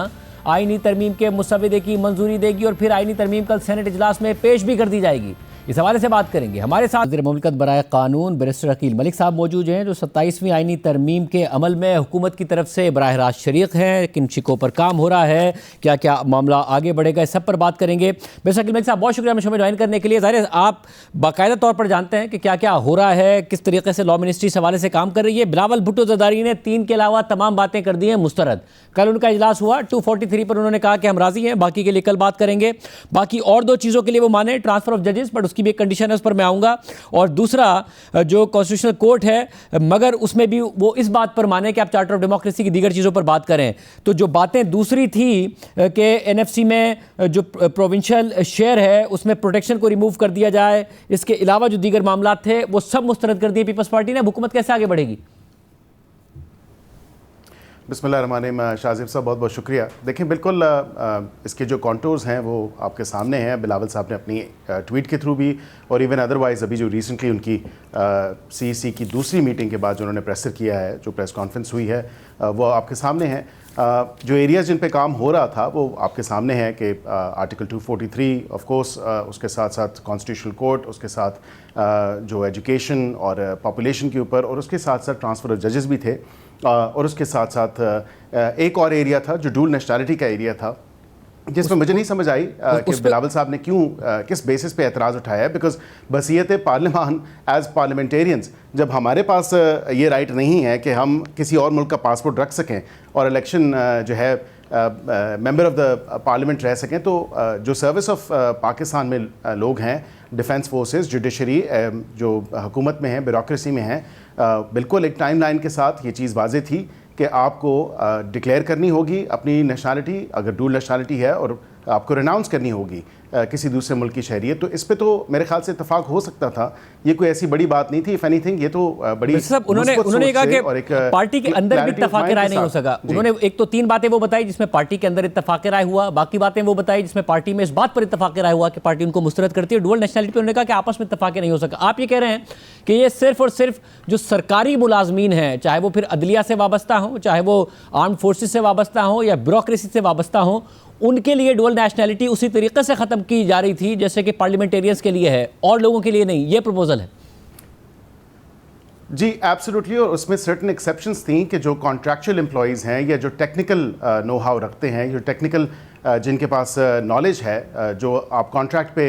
आईनी तरमीम के मुसवदे की मंजूरी देगी और फिर आईनी तरमीम कल सेनेट इजलास में पेश भी कर दी जाएगी। इस हवाले से बात करेंगे। हमारे साथ वज़ीर मुमलिकत बराए कानून बैरिस्टर अकील मलिक साहब मौजूद हैं जो 27वीं आईनी तरमीम के अमल में हुकूमत की तरफ से बराह रास्त शरीक हैं। किन शिकों पर काम हो रहा है, क्या क्या मामला आगे बढ़ेगा, इस सब पर बात करेंगे। बैरिस्टर अकील मलिक साहब बहुत शुक्रिया हमें ज्वाइन करने के लिए। ज़ाहिर है आप बाकायदा तौर पर जानते हैं कि क्या क्या हो रहा है, किस तरीके से लॉ मिनिस्ट्री इस हवाले से काम कर रही है। बिलावल भुट्टो जरदारी ने 3 के अलावा तमाम बातें कर दी हैं मुस्तरद। कल उनका इजलास हुआ, 243 पर उन्होंने कहा कि हम राजी हैं, बाकी के लिए कल बात करेंगे। बाकी और 2 चीज़ों के लिए वो माने, ट्रांसफर ऑफ जजेस, बट उसकी भी एक कंडीशन है, उस पर मैं आऊँगा। और दूसरा जो कॉन्स्टिट्यूशनल कोर्ट है, मगर उसमें भी वो इस बात पर माने कि आप चार्टर ऑफ डेमोक्रेसी की दीगर चीज़ों पर बात करें। तो जो बातें दूसरी थी कि एनएफसी में जो प्रोविंशियल शेयर है उसमें प्रोटेक्शन को रिमूव कर दिया जाए, इसके अलावा जो दीगर मामला थे वो सब मुस्तरद कर दिए पीपल्स पार्टी ने। हुकूमत कैसे आगे बढ़ेगी? बिस्मिल्लाहिर्रहमानिर्रहीम। शाजिब साहब बहुत बहुत शुक्रिया। देखें बिल्कुल इसके जो कॉन्टूर्स हैं वो आपके सामने हैं। बिलावल साहब ने अपनी ट्वीट के थ्रू भी और इवन अदरवाइज़ अभी जो रिसेंटली उनकी सीईसी की दूसरी मीटिंग के बाद जो उन्होंने प्रेसर किया है, जो प्रेस कॉन्फ्रेंस हुई है, वो आपके सामने है। जो एरियाज़ जिन पे काम हो रहा था वो आपके सामने है कि आर्टिकल 243 ऑफ कोर्स, उसके साथ साथ कॉन्स्टिट्यूशनल कोर्ट, उसके साथ जो एजुकेशन और पॉपुलेशन के ऊपर, और उसके साथ साथ ट्रांसफ़र ऑफ जजेस भी थे, और उसके साथ साथ एक और एरिया था जो डुअल नेशनैलिटी का एरिया था, जिसमें मुझे नहीं समझ आई कि बिलावल साहब ने क्यों किस बेसिस पे एतराज़ उठाया है। बिकॉज बसीयत पार्लियामान एज पार्लियामेंटेरियंस, जब हमारे पास ये राइट नहीं है कि हम किसी और मुल्क का पासपोर्ट रख सकें और इलेक्शन जो है मेंबर ऑफ द पार्लियामेंट रह सकें। तो जो सर्विस ऑफ पाकिस्तान में लोग हैं, डिफेंस फोर्सेस, जुडिशरी जो हुकूमत में हैं, ब्यूरोक्रेसी में हैं, बिल्कुल एक टाइमलाइन के साथ ये चीज़ वाज़ेह थी कि आपको डिक्लेयर करनी होगी अपनी नेशनलिटी, अगर डुअल नेशनलिटी है, और आपको रिनाउंस करनी होगी किसी दूसरे मुल्क की शहरियत। तो इस पे तो मेरे ख्याल से इत्तेफाक हो सकता था, ये कोई ऐसी बड़ी बात नहीं थी। इफ एनीथिंग ये तो बड़ी सब उन्होंने कहा कि पार्टी के अंदर भी इत्तेफाक राय नहीं हो सका। उन्होंने एक तो 3 बातें वो बताई जिसमें पार्टी के अंदर इत्तेफाक राय हुआ, बाकी बातें वो बताई जिसमें पार्टी में इस बात पर इत्तेफाक राय हुआ कि पार्टी उनको मुस्तरद करती है। डुअल नेशनलिटी पर उन्होंने कहा कि आपस में इत्तेफाक नहीं हो सका। आप ये कह रहे हैं कि ये सिर्फ और सिर्फ जो सरकारी मुलाजमीन हैं, चाहे वो फिर अदलिया से वाबस्ता हो, चाहे वो आर्म फोर्सेस से वाबस्ता हो या ब्यूरोक्रेसी से वाबस्ता हो, उनके लिए डुअल नेशनलिटी उसी तरीके से ख़त्म की जा रही थी जैसे कि पार्लियामेंटेरियंस के लिए है, और लोगों के लिए नहीं। ये प्रपोजल है जी, एब्सोल्युटली। और उसमें सर्टेन एक्सेप्शंस थी कि जो कॉन्ट्रैक्चुअल एम्प्लॉयज़ हैं या जो टेक्निकल नो हाउ रखते हैं, जो टेक्निकल जिनके पास नॉलेज है, जो आप कॉन्ट्रैक्ट पे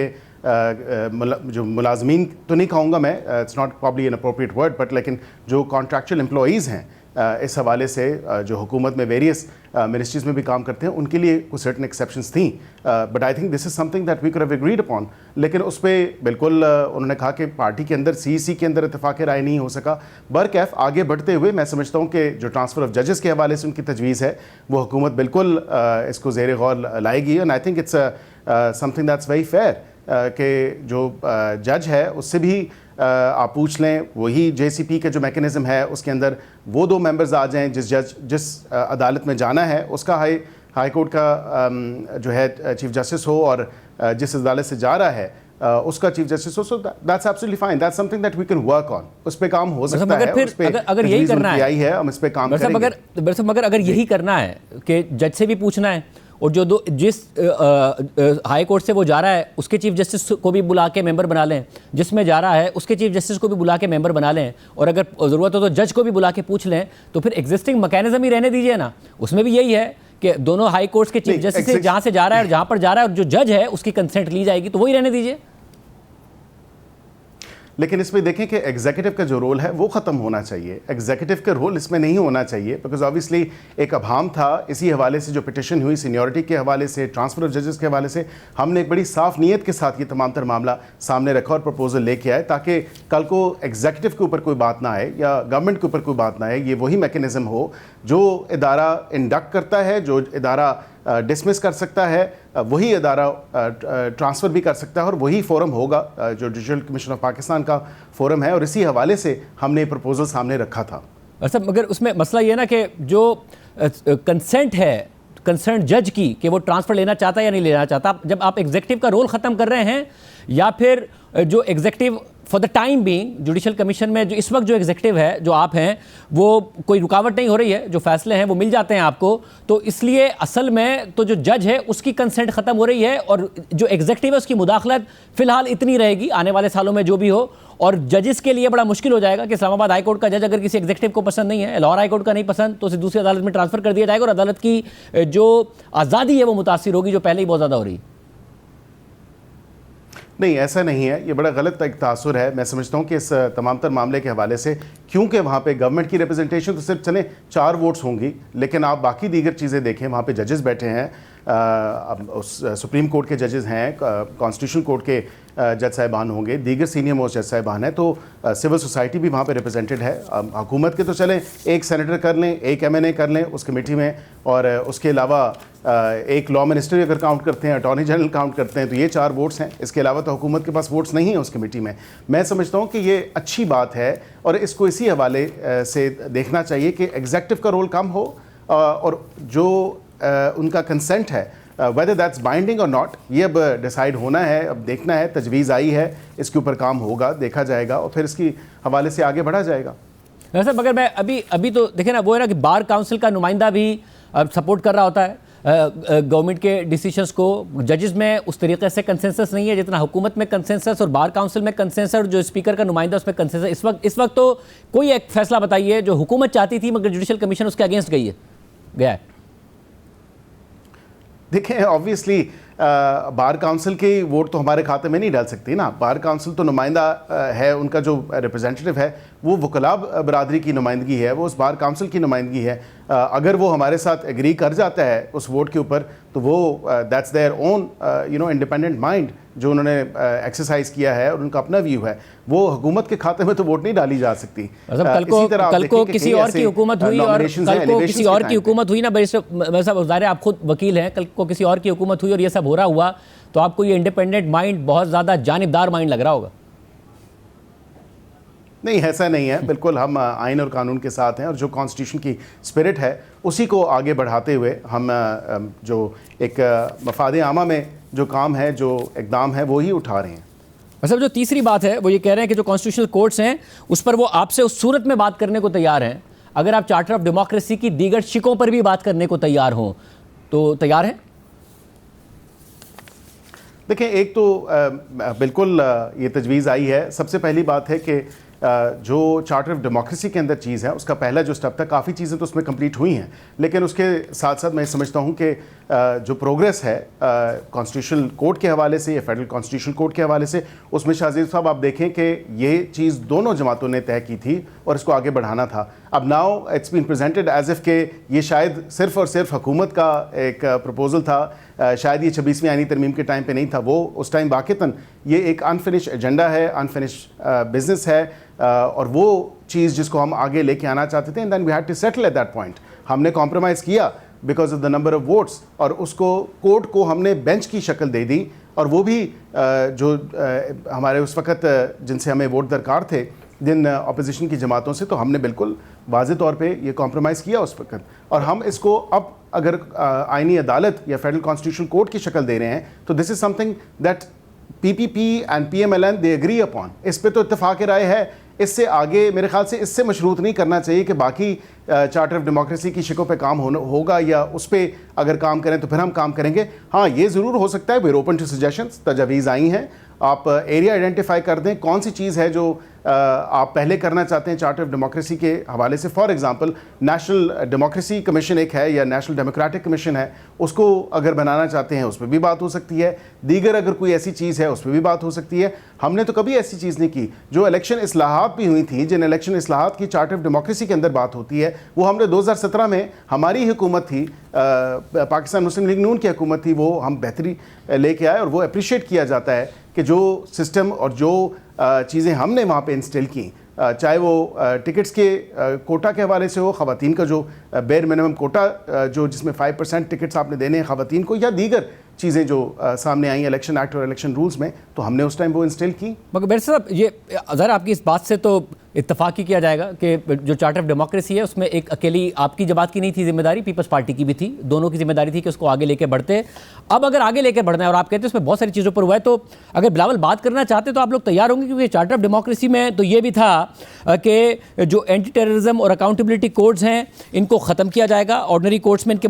जो मुलाजमीन तो नहीं कहूँगा मैं, it's not probably an appropriate word, but लेकिन जो कॉन्ट्रैक्चुअल एम्प्लॉयज़ हैं इस हवाले से जो हुकूमत में वेरियस मिनिस्ट्रीज़ में भी काम करते हैं, उनके लिए कुछ सर्टेन एक्सेप्शंस थी। But I think this is something that we could have agreed upon. लेकिन उस पर बिल्कुल उन्होंने कहा कि पार्टी के अंदर CEC के अंदर इत्तेफाक राय नहीं हो सका। बरकैफ आगे बढ़ते हुए मैं समझता हूँ कि जो ट्रांसफ़र ऑफ जजेस के हवाले से उनकी तजवीज़ है, वो हुकूमत बिल्कुल इसको ज़ेर गौर लाएगी। And I think it's something that's very fair कि जो जज है उससे भी आप पूछ लें, वही JCP का जो मैकेनिज़्म है उसके अंदर वो 2 मेंबर्स आ जाएं, जिस अदालत में जाना है उसका हाई कोर्ट का जो है चीफ जस्टिस हो, और जिस अदालत से जा रहा है उसका चीफ जस्टिस हो। So that's absolutely fine, that's something that we can work on. उस पे काम हो सकता है। फिर अगर यही करना है, हम इस पे काम करेंगे। मगर अगर यही करना है कि जज से भी पूछना है, और जो जिस हाई कोर्ट से वो जा रहा है उसके चीफ जस्टिस को भी बुला के मेंबर बना लें, जिसमें जा रहा है उसके चीफ जस्टिस को भी बुला के मेंबर बना लें, और अगर ज़रूरत हो तो जज को भी बुला के पूछ लें, तो फिर एग्जिस्टिंग मैकेनिज्म ही रहने दीजिए ना। उसमें भी यही है कि दोनों हाई कोर्ट्स के चीफ जस्टिस जहाँ से जा रहा है और जहाँ पर जा रहा है और जो जज है उसकी कंसेंट ली जाएगी, तो वही रहने दीजिए। लेकिन इसमें देखें कि एग्जीक्यूटिव का जो रोल है वो ख़त्म होना चाहिए। एग्जीक्यूटिव का रोल इसमें नहीं होना चाहिए, बिकॉज ऑब्वियसली एक अभाम था इसी हवाले से, जो पिटिशन हुई सीनियरिटी के हवाले से, ट्रांसफ़र ऑफ जजेस के हवाले से। हमने एक बड़ी साफ नीयत के साथ ये तमाम तर मामला सामने रखा और प्रपोजल लेके आए, ताकि कल को एग्जीक्यूटिव के ऊपर कोई बात ना आए या गवर्नमेंट के ऊपर कोई बात ना आए। ये वही मैकेनिज़्म हो जो इदारा इंडक्ट करता है, जो इदारा डिसमिस कर सकता है, वही अदारा ट्रांसफ़र भी कर सकता है, और वही फोरम होगा जो जुडिशल कमीशन ऑफ पाकिस्तान का फोरम है। और इसी हवाले से हमने प्रपोजल सामने रखा था। अच्छा, मगर उसमें मसला ये ना कि जो कंसेंट है कंसर्न जज की कि वो ट्रांसफ़र लेना चाहता है या नहीं लेना चाहता, जब आप एग्जीक्यूटिव का रोल ख़त्म कर रहे हैं, या फिर जो executive for the time being judicial commission में जो इस वक्त जो एग्जीक्यूटिव है, जो आप हैं, वो कोई रुकावट नहीं हो रही है, जो फैसले हैं वो मिल जाते हैं आपको, तो इसलिए असल में तो जो जज है उसकी कंसेंट ख़त्म हो रही है, और जो एग्जीक्यूटिव है उसकी मुदाखलत फ़िलहाल इतनी रहेगी आने वाले सालों में जो भी हो। और जजेस के लिए बड़ा मुश्किल हो जाएगा कि इस्लामाबाद हाई कोर्ट का जज अगर किसी एग्जीक्यूटिव को पसंद नहीं है, लाहौर हाई कोर्ट का नहीं पसंद, तो उसे दूसरी अदालत में ट्रांसफ़र कर दिया जाएगा, और अदालत की जो आज़ादी है वो मुतासिर होगी, जो पहले ही बहुत ज़्यादा हो रही है। नहीं, ऐसा नहीं है, ये बड़ा गलत एक तासुर है। मैं समझता हूँ कि इस तमाम तर मामले के हवाले से, क्योंकि वहाँ पे गवर्नमेंट की रिप्रेजेंटेशन तो सिर्फ चले 4 वोट्स होंगी, लेकिन आप बाकी दीगर चीज़ें देखें, वहाँ पे जजेस बैठे हैं, सुप्रीम कोर्ट के जजेस हैं, कॉन्स्टिट्यूशन कोर्ट के जज साहिबान होंगे, दीगर सीनियर मोस्ट जज साहिबान हैं, तो सिविल सोसाइटी भी वहाँ पे रिप्रेजेंटेड है। हुकूमत के तो चलें एक सेनेटर कर लें, एक MNA कर लें उस कमेटी में, और उसके अलावा एक लॉ मिनिस्टर अगर काउंट करते हैं, अटॉर्नी जनरल काउंट करते हैं, तो ये 4 वोट्स हैं। इसके अलावा तो हुकूमत के पास वोट्स नहीं है उस कमेटी में। मैं समझता हूँ कि ये अच्छी बात है, और इसको इसी हवाले से देखना चाहिए कि एग्जीक्यूटिव का रोल कम हो, और जो उनका कंसेंट है, वेदर दैट्स बाइंडिंग और नॉट, ये अब डिसाइड होना है, अब देखना है। तजवीज़ आई है, इसके ऊपर काम होगा, देखा जाएगा, और फिर इसकी हवाले से आगे बढ़ा जाएगा। वैसे मगर मैं अभी तो देखें ना, वो है ना कि बार काउंसिल का नुमाइंदा भी सपोर्ट कर रहा होता है गवर्नमेंट के डिसीजंस को। जजेस में उस तरीके से कंसेंसस नहीं है जितना हुकूमत में कंसेंसस और बार काउंसिल में कंसेंसस, और जो स्पीकर का नुमाइंदा उसमें कंसेंसस। इस वक्त तो कोई एक फैसला बताइए जो हुकूमत चाहती थी मगर जुडिशल कमीशन उसके अगेंस्ट गया है। देखें, ऑब्वियसली बार काउंसिल की वोट तो हमारे खाते में नहीं डाल सकती ना। बार काउंसिल तो नुमाइंदा है, उनका जो रिप्रेजेंटेटिव है वो वकला बरादरी की नुमाइंदगी है, वो उस बार काउंसिल की नुमाइंदगी है। अगर वो हमारे साथ एग्री कर जाता है उस वोट के ऊपर, तो वो that's their own independent mind जो उन्होंने एक्सरसाइज किया है और उनका अपना व्यू है। वो हुकूमत के खाते में तो वोट नहीं डाली जा सकती। कल को किसी और की हुकूमत हुई और कल को किसी और की हुकूमत हुई ना, ज़ाहिर आप खुद वकील हैं, कल को किसी और की हुकूमत हुई और ये सब हो रहा हुआ तो आपको ये इंडिपेंडेंट माइंड बहुत ज़्यादा जानिबदार माइंड लग रहा होगा। नहीं, ऐसा नहीं है, बिल्कुल हम आइन और कानून के साथ हैं और जो कॉन्स्टिट्यूशन की स्पिरिट है उसी को आगे बढ़ाते हुए हम जो एक मफाद आमा में जो काम है, जो इक़दाम है, वो ही उठा रहे हैं। मतलब जो तीसरी बात है वो ये कह रहे हैं कि जो कॉन्स्टिट्यूशनल कोर्ट्स हैं उस पर वो आपसे उस सूरत में बात करने को तैयार हैं अगर आप चार्टर ऑफ डेमोक्रेसी की दीगर शिकों पर भी बात करने को तैयार हों, तो तैयार हैं? देखिए, एक तो बिल्कुल ये तजवीज़ आई है। सबसे पहली बात है कि जो चार्टर ऑफ डेमोक्रेसी के अंदर चीज़ है उसका पहला जो स्टेप था, काफ़ी चीज़ें तो उसमें कंप्लीट हुई हैं, लेकिन उसके साथ साथ मैं समझता हूँ कि जो प्रोग्रेस है कॉन्स्टिट्यूशनल कोर्ट के हवाले से या फेडरल कॉन्स्टिट्यूशनल कोर्ट के हवाले से, उसमें शाहज़ेब साहब आप देखें कि ये चीज़ दोनों जमातों ने तय की थी और इसको आगे बढ़ाना था। अब now it's been presented as if के ये शायद सिर्फ और सिर्फ हुकूमत का एक प्रपोजल था, शायद ये 26वीं आईनी तरमीम के टाइम पे नहीं था। वो उस टाइम वाक़तन ये एक अनफिनिश एजेंडा है, अनफिनिश बिजनेस है और वो चीज़ जिसको हम आगे लेके आना चाहते थे, and then we had to settle at that point. हमने कॉम्प्रोमाइज़ किया because of the number of votes और उसको कोर्ट को हमने बेंच की शक्ल दे दी और वो भी जो हमारे उस वक़्त जिनसे हमें वोट दरकार थे, जिन अपोजिशन की जमातों से, तो हमने बिल्कुल वाज़े तौर पे ये कॉम्प्रोमाइज़ किया उस वक़्त। और हम इसको अब अगर आइनी अदालत या फेडरल कॉन्स्टिट्यूशन कोर्ट की शक्ल ददे रहे हैं तो this is something that PPP and PMLN they agree upon. इस पे तो इत्तेफाक राय है। इससे आगे मेरे ख्याल से इससे मशरूत नहीं करना चाहिए कि बाकी चार्टर ऑफ डेमोक्रेसी की शिकों पे काम होगा या उस पर अगर काम करें तो फिर हम काम करेंगे। हाँ, ये ज़रूर हो सकता है, we are open to suggestions, तजावीज़ आई हैं, आप एरिया आइडेंटिफाई कर दें, कौन सी चीज़ है जो आप पहले करना चाहते हैं चार्टर ऑफ डेमोक्रेसी के हवाले से। For example national democracy commission एक है या नेशनल डेमोक्रेटिक कमीशन है, उसको अगर बनाना चाहते हैं उस पर भी बात हो सकती है। दीगर अगर कोई ऐसी चीज़ है उस पर भी बात हो सकती है। हमने तो कभी ऐसी चीज़ नहीं की। जो इलेक्शन इस्लाहात भी हुई थी, जिन इलेक्शन इस्लाहात की चार्टर ऑफ डेमोक्रेसी के अंदर बात होती है, वो हमने 2017 में, हमारी हुकूमत थी, पाकिस्तान मुस्लिम लीग नून की हुकूमत थी, वो हम बेहतरी लेके आए और वो अप्रिशिएट किया जाता है कि जो सिस्टम और जो चीज़ें हमने वहाँ पे इंस्टॉल की, चाहे वो टिकट्स के कोटा के हवाले से हो, ख़वातीन का जो बेर मिनिमम कोटा जो जिसमें 5% टिकट्स आपने देने हैं ख़वातीन को, या दीगर चीज़ें जो सामने आई इलेक्शन एक्ट और इलेक्शन रूल्स में, तो हमने उस टाइम वो इंस्टॉल की। मगर बैरिस्टर साहब, ये ज़रा आपकी इस बात से तो इत्तफाक ही किया जाएगा कि जो चार्टर ऑफ डेमोक्रेसी है उसमें एक अकेली आपकी जमात की नहीं थी जिम्मेदारी, पीपल्स पार्टी की भी थी, दोनों की जिम्मेदारी थी कि उसको आगे लेके बढ़ते। अब अगर आगे लेके बढ़ना है और आप कहते हैं उसमें बहुत सारी चीज़ों पर हुआ है, तो अगर बिलावल बात करना चाहते तो आप लोग तैयार होंगे? क्योंकि चार्टर ऑफ डेमोक्रेसी में तो ये भी था कि जो एंटी टेररिज्म और अकाउंटेबिलिटी कोड्स हैं इनको ख़त्म किया जाएगा, ऑर्डनरी कोर्ट्स में इनके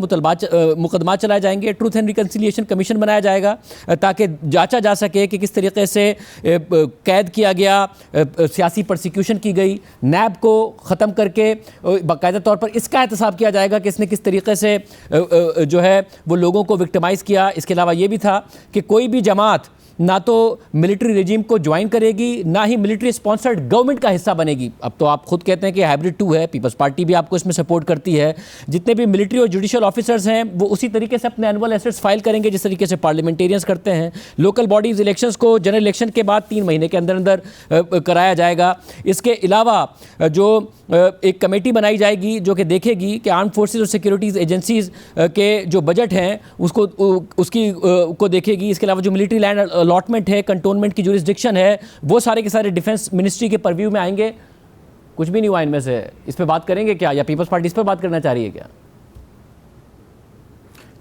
मुकदमा चलाए जाएंगे, ट्रूथ एंड रिकन्सिलिएशन कमीशन बनाया जाएगा ताकि जांचा जा सके कि किस तरीके से कैद किया गया, सियासी परसिक्यूशन की गई। नैब को ख़त्म करके बाकायदा तौर पर इसका एहतसाब किया जाएगा कि इसने किस तरीके से जो है वो लोगों को विक्टिमाइज़ किया। इसके अलावा ये भी था कि कोई भी जमात ना तो मिलिट्री रेजिम को ज्वाइन करेगी, ना ही मिलिट्री स्पॉन्सर्ड गवर्नमेंट का हिस्सा बनेगी। अब तो आप खुद कहते हैं कि हाइब्रिड 2 है, पीपल्स पार्टी भी आपको इसमें सपोर्ट करती है। जितने भी मिलिट्री और जुडिशियल ऑफिसर्स हैं वो उसी तरीके से अपने एनुअल एसेट्स फाइल करेंगे जिस तरीके से पार्लियामेंटेरियंस करते हैं। लोकल बॉडीज़ इलेक्शंस को जनरल इलेक्शन के बाद 3 महीने के अंदर अंदर कराया जाएगा। इसके अलावा जो एक कमेटी बनाई जाएगी जो कि देखेगी कि आर्म फोर्सेज और सिक्योरिटीज़ एजेंसीज़ के जो बजट हैं उसको को देखेगी। इसके अलावा जो मिलिट्री लैंड अलॉटमेंट है, कंटोनमेंट की जुरिस्डिक्शन है, वो सारे के सारे डिफेंस मिनिस्ट्री के परव्यू में आएंगे। कुछ भी नहीं हुआ इनमें से। इस पर बात करेंगे क्या, या पीपल्स पार्टी इस पर बात करना चाह रही है क्या?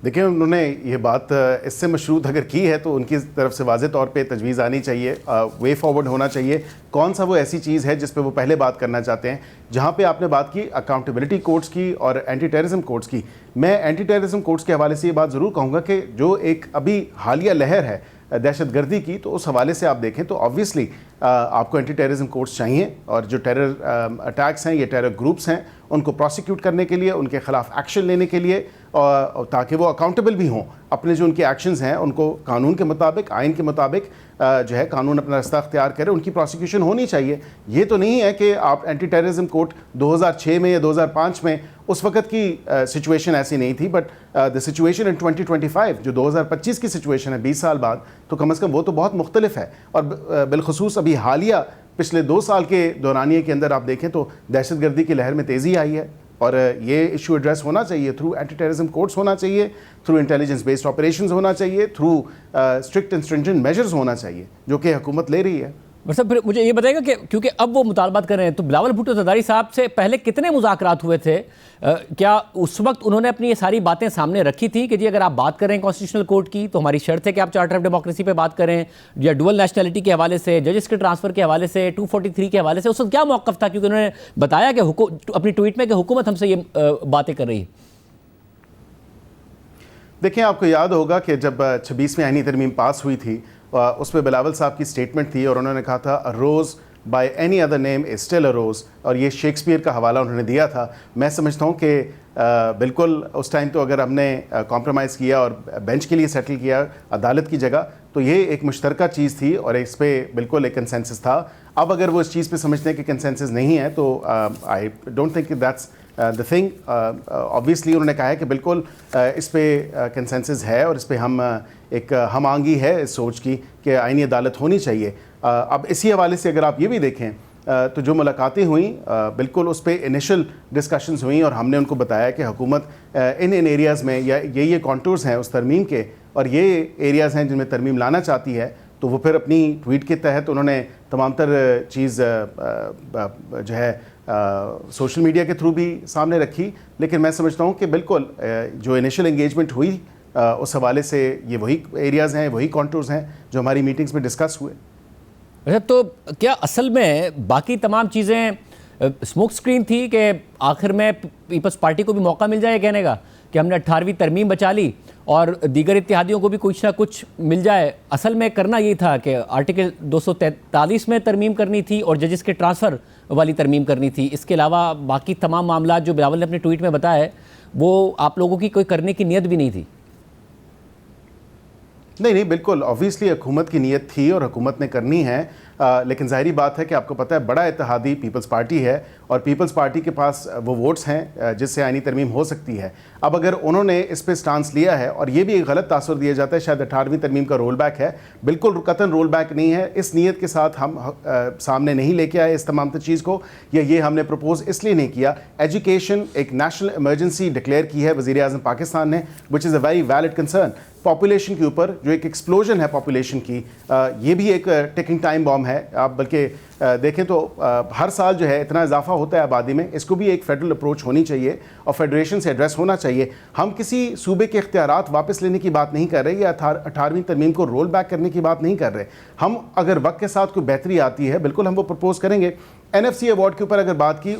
देखिए, उन्होंने ये बात इससे मशरूत अगर की है तो उनकी तरफ से वाज़े तौर पे तजवीज़ आनी चाहिए, वे फॉरवर्ड होना चाहिए। कौन सा वो ऐसी चीज़ है जिस पे वो पहले बात करना चाहते हैं? जहाँ पे आपने बात की अकाउंटेबिलिटी कोर्ट्स की और एंटी टेररिज्म कोर्ट्स की, मैं एंटी टेररिज्म कोर्ट्स के हवाले से ये बात ज़रूर कहूँगा कि जो एक अभी हालिया लहर है दहशतगर्दी की, तो उस हवाले से आप देखें तो ऑब्वियसली आपको एंटी टेररिज्म कोर्ट्स चाहिए और जो टेरर अटैक्स हैं, ये टेरर ग्रुप्स हैं, उनको प्रोसिक्यूट करने के लिए, उनके खिलाफ एक्शन लेने के लिए और ताकि वो अकाउंटेबल भी हों, अपने जो उनके एक्शंस हैं उनको कानून के मुताबिक, आइन के मुताबिक जो है कानून अपना रास्ता अख्तियार करे, उनकी प्रोसिक्यूशन होनी चाहिए। ये तो नहीं है कि आप एंटी टेररिज्म कोर्ट 2006 में या 2005 में, उस वक्त की सिचुएशन ऐसी नहीं थी, बट द सिचुएशन इन 2025 जो 2025 की सिचुएशन है 20 साल बाद, तो कम अज़ कम वो तो बहुत मुख्तलिफ है। और बिलखुसूस अभी हालिया पिछले 2 साल के दौरानिए के अंदर आप देखें तो दहशतगर्दी की लहर में तेज़ी आई है, और ये इशू एड्रेस होना चाहिए थ्रू एंटी टेररिज्म कोर्ट्स होना चाहिए, थ्रू इंटेलिजेंस बेस्ड ऑपरेशंस होना चाहिए, through strict and stringent measures होना चाहिए, जो कि हुकूमत ले रही है। मतलब फिर मुझे ये बताएगा कि क्योंकि अब वो मुतालबात कर रहे हैं, तो बिलावल भुट्टो ज़रदारी साहब से पहले कितने मुज़ाकरात हुए थे? क्या उस वक्त उन्होंने अपनी ये सारी बातें सामने रखी थी कि जी अगर आप बात करें कॉन्स्टिट्यूशनल कोर्ट की तो हमारी शर्त है कि आप चार्टर ऑफ डेमोक्रेसी पे बात करें, या डुअल नेशनलिटी के हवाले से, जजेस के ट्रांसफ़र के हवाले से, 243 के हवाले से? उस वक्त क्या मौक़िफ़ था? क्योंकि उन्होंने बताया कि अपनी ट्वीट में कि हुकूमत हमसे ये बातें कर रही है। देखिए, आपको याद होगा कि जब 26वीं आईनी तरमीम पास हुई थी, उसमें बिलावल साहब की स्टेटमेंट थी और उन्होंने कहा था a rose by any other name is still a rose, और ये शेक्सपियर का हवाला उन्होंने दिया था। मैं समझता हूँ कि बिल्कुल उस टाइम तो अगर हमने कॉम्प्रोमाइज़ किया और बेंच के लिए सेटल किया अदालत की जगह, तो ये एक मुश्तरका चीज़ थी और इस पर बिल्कुल एक कंसेंसस था। अब अगर वो इस चीज़ पे समझते हैं कि कंसेंसस नहीं है, तो I don't think that's the thing. Obviously उन्होंने कहा है कि बिल्कुल इस पे कंसेंसस है और इस पे हम आंगी है इस सोच की कि आईनी अदालत होनी चाहिए। अब इसी हवाले से अगर आप ये भी देखें तो जो मुलाकातें हुई बिल्कुल उस पर इनिशियल डिस्कशंस हुई और हमने उनको बताया कि हुकूमत इन एरियाज़ में या ये कॉन्टूर्स हैं उस तरमीम के, और ये एरियाज़ हैं जिनमें तरमीम लाना चाहती है, तो वो फिर अपनी ट्वीट के तहत उन्होंने तमाम तर चीज़ जो है सोशल मीडिया के थ्रू भी सामने रखी। लेकिन मैं समझता हूँ कि बिल्कुल जो इनिशियल एंगेजमेंट हुई उस हवाले से ये वही एरियाज़ हैं, वही कॉन्टूर्स हैं जो हमारी मीटिंग्स में डिस्कस हुए। अच्छा, तो क्या असल में बाकी तमाम चीज़ें स्मोक स्क्रीन थी कि आखिर में पीपल्स पार्टी को भी मौका मिल जाए कहने का कि हमने 18वीं तरमीम बचा ली और दीगर इत्तेहादियों को भी कुछ ना कुछ मिल जाए? असल में करना यही था कि आर्टिकल 243 में तरमीम करनी थी और जजेस के ट्रांसफ़र वाली तरमीम करनी थी। इसके अलावा बाकी तमाम मामला जो बिलावल ने अपने ट्वीट में बताया वो आप लोगों की कोई करने की नीयत भी नहीं थी। नहीं, बिल्कुल ऑब्वियसली हुकूमत की नीयत थी और हुकूमत ने करनी है, लेकिन ज़ाहिरी बात है कि आपको पता है बड़ा इत्तेहादी पीपल्स पार्टी है और पीपल्स पार्टी के पास वो वोट्स हैं जिससे आईनी तरमीम हो सकती है। अब अगर उन्होंने इस पे स्टांस लिया है, और ये भी एक गलत तासुर दिया जाता है शायद 18वीं तरमीम का रोल बैक है, बिल्कुल कतन रोल बैक नहीं है। इस नीयत के साथ हम सामने नहीं लेके आए इस तमाम चीज़ को, या ये हमने प्रपोज इसलिए नहीं किया। एजुकेशन एक नेशनल इमरजेंसी डिक्लेयर की है वज़ीर आज़म पाकिस्तान ने, which is a very valid concern. Population के ऊपर जो एक एक्सप्लोजन है पॉपुलेशन की, ये भी एक टिकिंग टाइम बॉम्ब है। आप बल्कि देखें तो हर साल जो है इतना इजाफा होता है आबादी में, इसको भी एक फेडरल अप्रोच होनी चाहिए और फेडरेशन से एड्रेस होना चाहिए। हम किसी सूबे के इख्तियारात वापस लेने की बात नहीं कर रहे या 18वीं तरमीम को रोल बैक करने की बात नहीं कर रहे। हम अगर वक्त के साथ कोई बेहतरी आती है बिल्कुल हम वो प्रपोज करेंगे। NFC अवार्ड के ऊपर अगर बात की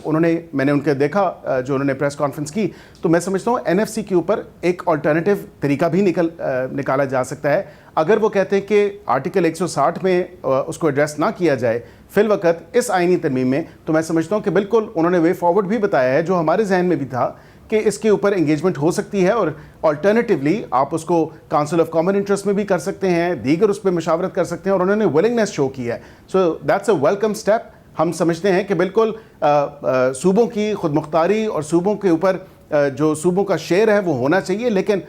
मैंने उनके देखा जो उन्होंने प्रेस कॉन्फ्रेंस की, तो मैं समझता हूँ NFC के ऊपर एक अल्टरनेटिव तरीका भी निकाला जा सकता है। अगर वो कहते हैं कि आर्टिकल 160 में उसको एड्रेस ना किया जाए फिल वक्त इस आईनी तरमीम में, तो मैं समझता हूँ कि बिल्कुल उन्होंने वे फॉरवर्ड भी बताया है जो हमारे जहन में भी था कि इसके ऊपर एंगेजमेंट हो सकती है, और अल्टरनेटिवली आप उसको काउंसिल ऑफ कॉमन इंटरेस्ट में भी कर सकते हैं, दीगर उस पर मशावरत कर सकते हैं, और उन्होंने विलिंगनेस शो की है। So that's a welcome step. हम समझते हैं कि बिल्कुल सूबों की खुद मुख्तारी और सूबों के ऊपर जो सूबों का शेयर है वो होना चाहिए, लेकिन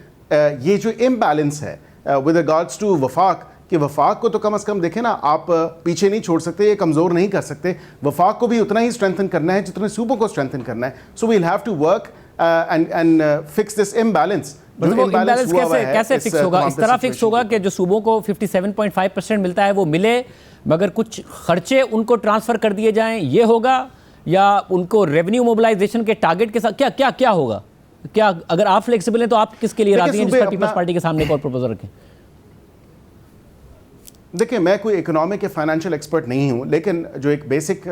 ये जो इम्बैलेंस है विद रिगार्ड्स टू वफाक, कि वफाक को तो कम से कम देखें ना, आप पीछे नहीं छोड़ सकते, ये कमज़ोर नहीं कर सकते। वफाक को भी उतना ही स्ट्रेंथन करना है जितने सूबों को स्ट्रेंथन करना है। So we will have to work and fix this imbalance. Imbalance कैसे फिक्स होगा? इस तरह फिक्स होगा कि जो सूबों को 57.5% मिलता है वो मिले, मगर कुछ खर्चे उनको ट्रांसफ़र कर दिए जाएं, ये होगा? या उनको रेवेन्यू मोबिलाइजेशन के टारगेट के साथ क्या क्या क्या होगा? क्या अगर आप फ्लेक्सिबल हैं तो आप किसके लिए राजी हैं जिस पर पीपल्स पार्टी के सामने एक और प्रपोजल रखें? देखिए, मैं कोई इकोनॉमिक या फाइनेंशियल एक्सपर्ट नहीं हूँ, लेकिन जो एक बेसिक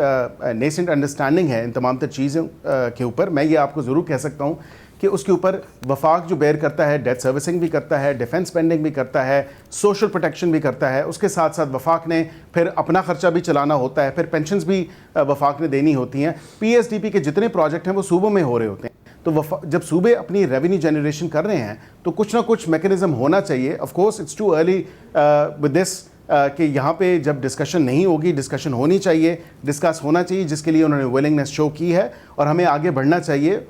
नेसेंट अंडरस्टैंडिंग है इन तमाम तर चीज़ों के ऊपर, मैं ये आपको ज़रूर कह सकता हूँ कि उसके ऊपर वफाक जो बेयर करता है, डेट सर्विसिंग भी करता है, डिफेंस स्पेंडिंग भी करता है, सोशल प्रोटेक्शन भी करता है, उसके साथ साथ वफाक ने फिर अपना खर्चा भी चलाना होता है, फिर पेंशन्स भी वफाक ने देनी होती हैं। PSDP के जितने प्रोजेक्ट हैं वो सूबों में हो रहे होते हैं, तो जब सूबे अपनी रेवेन्यू जनरेशन कर रहे हैं तो कुछ ना कुछ मैकेनिज्म होना चाहिए। Of course it's too early with this कि यहाँ पे जब डिस्कशन नहीं होगी, डिस्कशन होनी चाहिए, डिस्कस होना चाहिए, जिसके लिए उन्होंने विलिंगनेस शो की है और हमें आगे बढ़ना चाहिए।